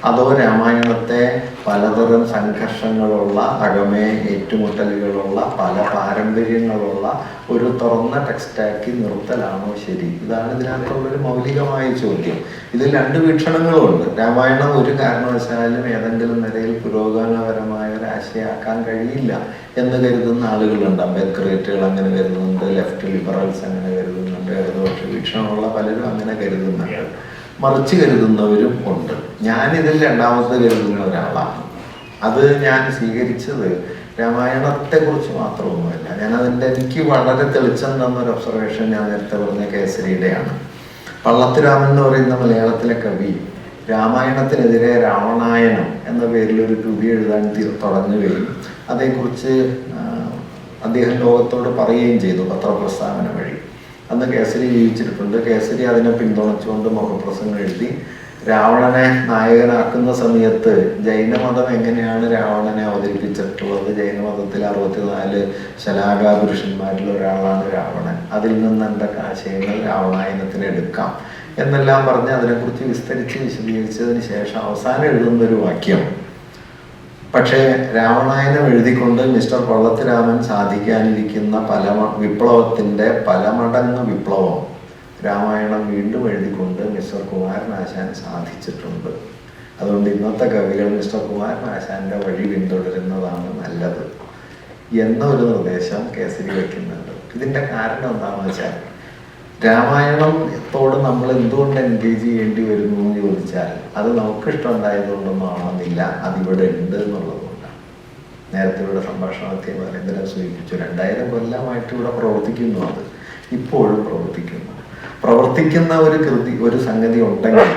അതോ രാമായണത്തെ പലതരം സംഘർഷങ്ങളുള്ള, അകമേ ഏറ്റുമുട്ടലുകളുള്ള, പല പാരമ്പര്യങ്ങളുള്ള ഒരു തുറന്ന ടെക്സ്റ്റാക്കി നിർത്തലാണോ ശരി? ഇതാണ് ഇതിനകത്തുള്ളൊരു മൗലികമായ ചോദ്യം. ഇതിൽ 2 വീക്ഷണങ്ങളുമുണ്ട്. രാമായണം ഒരു കാരണവശാലും ഏതെങ്കിലും നിലയിൽ പുരോഗമനപരമായ ഒരു ആശയമാക്കാൻ കഴിയില്ല എന്ന് കരുതുന്ന ആളുകളുണ്ട്. അംബേദ്കറേറ്റുകൾ അങ്ങനെ കരുതുന്നുണ്ട്, ലെഫ്റ്റ് ലിബറൽസ് അങ്ങനെ കരുതുന്നുണ്ട്, ഇടതുപക്ഷ വീക്ഷണമുള്ള പലരും അങ്ങനെ കരുതുന്നുണ്ട്, മറിച്ച് കരുതുന്നവരും ഉണ്ട്. ഞാനിതിൽ 2ാമത് കരുതുന്ന ഒരാളാണ്. അത് ഞാൻ സ്വീകരിച്ചത് രാമായണത്തെക്കുറിച്ച് മാത്രമൊന്നുമല്ല. എനിക്ക് വളരെ തെളിച്ചം തന്നൊരു ഒബ്സർവേഷൻ ഞാൻ നേരത്തെ പറഞ്ഞ കേസരിയുടെയാണ്. പള്ളത്തുരാമൻ എന്ന് പറയുന്ന മലയാളത്തിലെ കവി രാമായണത്തിനെതിരെ രാവണായനം എന്ന പേരിൽ ഒരു കൃതി എഴുതാൻ തുടങ്ങുകയും അതേക്കുറിച്ച് അദ്ദേഹം ലോകത്തോട് പറയുകയും ചെയ്തു പത്രപ്രസ്താവന വഴി. അന്ന് കേസരി ജീവിച്ചിരിപ്പുണ്ട്. കേസരി അതിനെ പിന്തുണച്ചുകൊണ്ട് മുഖപ്രസംഗം എഴുതി. രാവണനെ നായകനാക്കുന്ന സമയത്ത് ജൈനമതം എങ്ങനെയാണ് രാവണനെ അവതരിപ്പിച്ചിട്ടുള്ളത്, ജൈനമതത്തിൽ 64 ശലാകാ പുരുഷന്മാരിൽ ഒരാളാണ് രാവണൻ, അതിൽ നിന്ന് എന്തൊക്കെ ആശയങ്ങൾ രാവണായനത്തിന് എടുക്കാം എന്നെല്ലാം പറഞ്ഞ് അതിനെക്കുറിച്ച് വിസ്തരിച്ച് വിശദീകരിച്ചതിന് ശേഷം അവസാനം എഴുതുന്നൊരു വാക്യം, പക്ഷേ രാവണായനം എഴുതിക്കൊണ്ട് മിസ്റ്റർ പള്ളത്തുരാമൻ സാധിക്കാനിരിക്കുന്ന വിപ്ലവത്തിൻ്റെ പല മടങ്ങ് വിപ്ലവം രാമായണം വീണ്ടും എഴുതിക്കൊണ്ട് മിസ്റ്റർ കുമാരനാശാൻ സാധിച്ചിട്ടുണ്ട്. അതുകൊണ്ട് ഇന്നത്തെ കവികൾ മിസ്റ്റർ കുമാരനാശാന്റെ വഴി പിന്തുടരുന്നതാണ് നല്ലത് എന്നൊരു നിർദ്ദേശം കേസരി വയ്ക്കുന്നുണ്ട്. ഇതിൻ്റെ കാരണം എന്താണെന്ന് വെച്ചാൽ, രാമായണത്തോട് നമ്മൾ എന്തുകൊണ്ട് എൻഗേജ് ചെയ്യേണ്ടി വരുന്നു എന്ന് ചോദിച്ചാൽ അത് നമുക്കിഷ്ടം ഉണ്ടായതുകൊണ്ടൊന്നും ആവണമെന്നില്ല, അതിവിടെ ഉണ്ട് എന്നുള്ളതുകൊണ്ടാണ്. നേരത്തെ ഇവിടെ സംഭാഷണത്തെ നരേന്ദ്രൻ സൂചിപ്പിച്ചു, 2000 കൊല്ലമായിട്ട് ഇവിടെ പ്രവർത്തിക്കുന്നു. അത് ഇപ്പോഴും പ്രവർത്തിക്കുന്ന ഒരു സംഗതി ഉണ്ടെങ്കിൽ,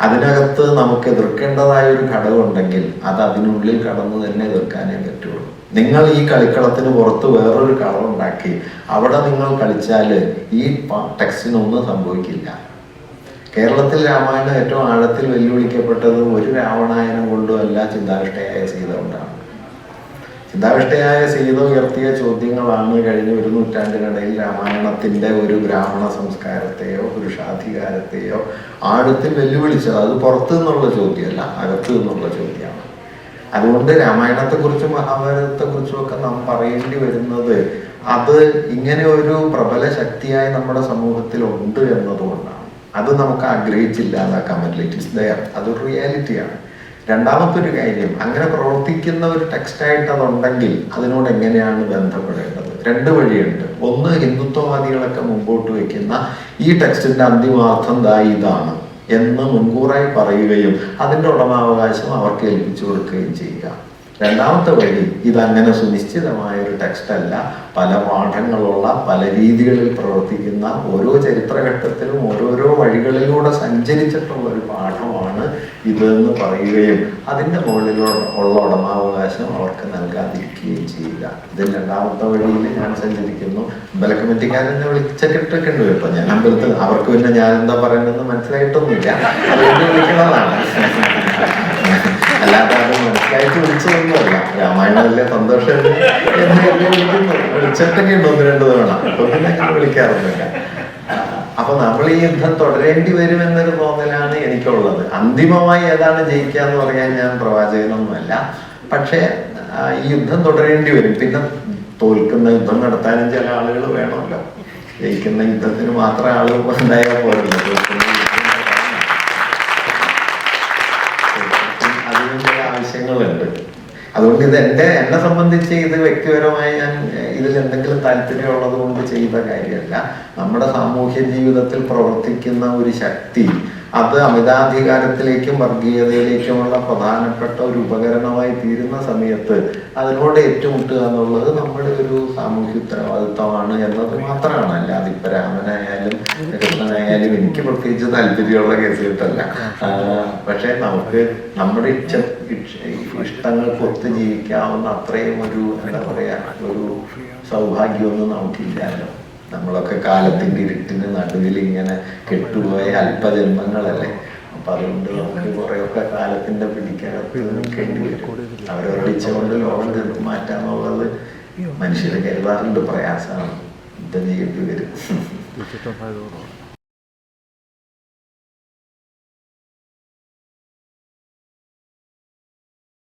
അതിനകത്ത് നമുക്ക് എതിർക്കേണ്ടതായ ഒരു ഘടകം ഉണ്ടെങ്കിൽ അത് അതിനുള്ളിൽ കടന്നു തന്നെ എതിർക്കാനേ പറ്റുള്ളൂ. നിങ്ങൾ ഈ കളിക്കളത്തിന് പുറത്ത് വേറൊരു കളം ഉണ്ടാക്കി അവിടെ നിങ്ങൾ കളിച്ചാൽ ഈ ടെക്സ്റ്റിനൊന്നും സംഭവിക്കില്ല. കേരളത്തിൽ രാമായണം ഏറ്റവും ആഴത്തിൽ വെല്ലുവിളിക്കപ്പെട്ടത് ഒരു രാവണായനം കൊണ്ടുമല്ല, ചിന്താവിഷ്ടയായ സീത കൊണ്ടാണ്. ചിന്താവിഷ്ടയായ സീത ഉയർത്തിയ ചോദ്യങ്ങളാണ് കഴിഞ്ഞ 1 നൂറ്റാണ്ടിനിടയിൽ രാമായണത്തിന്റെ ഒരു ബ്രാഹ്മണ സംസ്കാരത്തെയോ പുരുഷാധികാരത്തെയോ ആഴത്തിൽ വെല്ലുവിളിച്ചത്. അത് പുറത്തു നിന്നുള്ള ചോദ്യമല്ല, അകത്തു നിന്നുള്ള ചോദ്യമാണ്. അതുകൊണ്ട് രാമായണത്തെക്കുറിച്ചും മഹാഭാരതത്തെക്കുറിച്ചും ഒക്കെ നാം പറയേണ്ടി വരുന്നത് അത് ഇങ്ങനെ ഒരു പ്രബല ശക്തിയായി നമ്മുടെ സമൂഹത്തിൽ ഉണ്ട് എന്നതുകൊണ്ടാണ്. അത് നമുക്ക് ആഗ്രഹിച്ചില്ലാതാക്കാൻ പറ്റില്ല. ഇറ്റ് ഇസ് ദയർ, അതൊരു റിയാലിറ്റിയാണ്. 2ാമത്തെ കാര്യം, അങ്ങനെ പ്രവർത്തിക്കുന്ന ഒരു ടെക്സ്റ്റായിട്ട് അതുണ്ടെങ്കിൽ അതിനോട് എങ്ങനെയാണ് ബന്ധപ്പെടേണ്ടത്? 2 വഴിയുണ്ട്. ഒന്ന്, ഹിന്ദുത്വവാദികളൊക്കെ മുമ്പോട്ട് വയ്ക്കുന്ന ഈ ടെക്സ്റ്റിന്റെ അന്തിമാർത്ഥം ഇതാണ് എന്ന് മുൻകൂറായി പറയുകയും അതിൻ്റെ ഉടമാവകാശം അവർക്ക് ഏൽപ്പിച്ചു കൊടുക്കുകയും ചെയ്യുക. രണ്ടാമത്തെ വഴി ഇതങ്ങനെ സുനിശ്ചിതമായ ഒരു ടെക്സ്റ്റ് അല്ല, പല പാഠങ്ങളുള്ള, പല രീതികളിൽ പ്രവർത്തിക്കുന്ന, ഓരോ ചരിത്രഘട്ടത്തിലും ഓരോരോ വഴികളിലൂടെ സഞ്ചരിച്ചിട്ടുള്ള ഒരു പാഠമാണ് ഇതെന്ന് പറയുകയും അതിൻ്റെ മുകളിലുള്ള ഉടമാവകാശം അവർക്ക് നൽകാതിരിക്കുകയും ചെയ്യുക. ഇതിൽ രണ്ടാമത്തെ വഴിയിൽ ഞാൻ സഞ്ചരിക്കുന്നു. അമ്പല കമ്മിറ്റിക്കാരെന്നെ വിളിച്ചിട്ടൊക്കെ ഉണ്ട് കേട്ടോ. ഞാൻ അമ്പലത്തിൽ അവർക്ക് പിന്നെ ഞാൻ എന്താ പറയുന്നതെന്ന് മനസ്സിലായിട്ടൊന്നുമില്ല, അതുകൊണ്ട് വിളിക്കുന്നതാണ്. അല്ലാതെ അത് മനസ്സിലായിട്ട് വിളിച്ചതൊന്നുമല്ല. രാമായണമല്ലേ സന്തോഷമല്ലേ എന്ന് വിളിക്കുന്നു. വിളിച്ചിട്ടൊക്കെ ഉണ്ട് 1-2 തവണ. അപ്പൊ പിന്നെ അങ്ങനെ വിളിക്കാറൊന്നുമില്ല. അപ്പൊ നമ്മൾ ഈ യുദ്ധം തുടരേണ്ടി വരും എന്നൊരു തോന്നലാണ് എനിക്കുള്ളത്. അന്തിമമായി ഏതാണ് ജയിക്കുക എന്ന് പറയാൻ ഞാൻ പ്രവാചകനൊന്നുമല്ല. പക്ഷേ ഈ യുദ്ധം തുടരേണ്ടി വരും. പിന്നെ തോൽക്കുന്ന യുദ്ധം നടത്താനും ചില ആളുകൾ വേണമല്ലോ. ജയിക്കുന്ന യുദ്ധത്തിന് മാത്രം ആളുകൾ ഉണ്ടായാൽ പോരല്ലോ. ആവശ്യങ്ങളുണ്ട്. അതുകൊണ്ട് ഇത് എന്നെ സംബന്ധിച്ച് ഇത് വ്യക്തിപരമായി ഞാൻ ഇതിൽ എന്തെങ്കിലും താല്പര്യമുള്ളത് കൊണ്ട് ചെയ്ത കാര്യമല്ല. നമ്മുടെ സാമൂഹ്യ ജീവിതത്തിൽ പ്രവർത്തിക്കുന്ന ഒരു ശക്തി അത് അമിതാധികാരത്തിലേക്കും വർഗീയതയിലേക്കുമുള്ള പ്രധാനപ്പെട്ട ഒരു ഉപകരണമായി തീരുന്ന സമയത്ത് അതിനോട് ഏറ്റുമുട്ടുക എന്നുള്ളത് നമ്മുടെ ഒരു സാമൂഹ്യ ഉത്തരവാദിത്വമാണ് എന്നത് മാത്രമാണ്. അല്ലാതെ ഇപ്പൊ രാമനായാലും കൃഷ്ണനായാലും എനിക്ക് പ്രത്യേകിച്ച് താല്പര്യമുള്ള കേസ് കിട്ടല്ല. പക്ഷെ നമുക്ക് നമ്മുടെ ഇഷ്ടങ്ങൾക്ക് ഒത്തു ജീവിക്കാവുന്ന അത്രയും ഒരു എന്താ പറയാ ഒരു സൗഭാഗ്യമൊന്നും നമുക്കില്ലല്ലോ. നമ്മളൊക്കെ കാലത്തിന്റെ ഇരുട്ടിന് നടുവിൽ ഇങ്ങനെ കെട്ടുപോയ അല്പജന്മങ്ങളല്ലേ. അപ്പൊ അതുകൊണ്ട് നമുക്ക് കുറെയൊക്കെ കാലത്തിന്റെ പിടിക്കകത്ത് നിൽക്കേണ്ടി വരും. അവരവരുടെ ഇച്ഛ കൊണ്ട് ലോകം തീർത്ത് മാറ്റാന്നുള്ളത് മനുഷ്യരെ കരുതാറുണ്ട്, പ്രയാസമാണ്. യുദ്ധം ചെയ്യേണ്ടി വരും.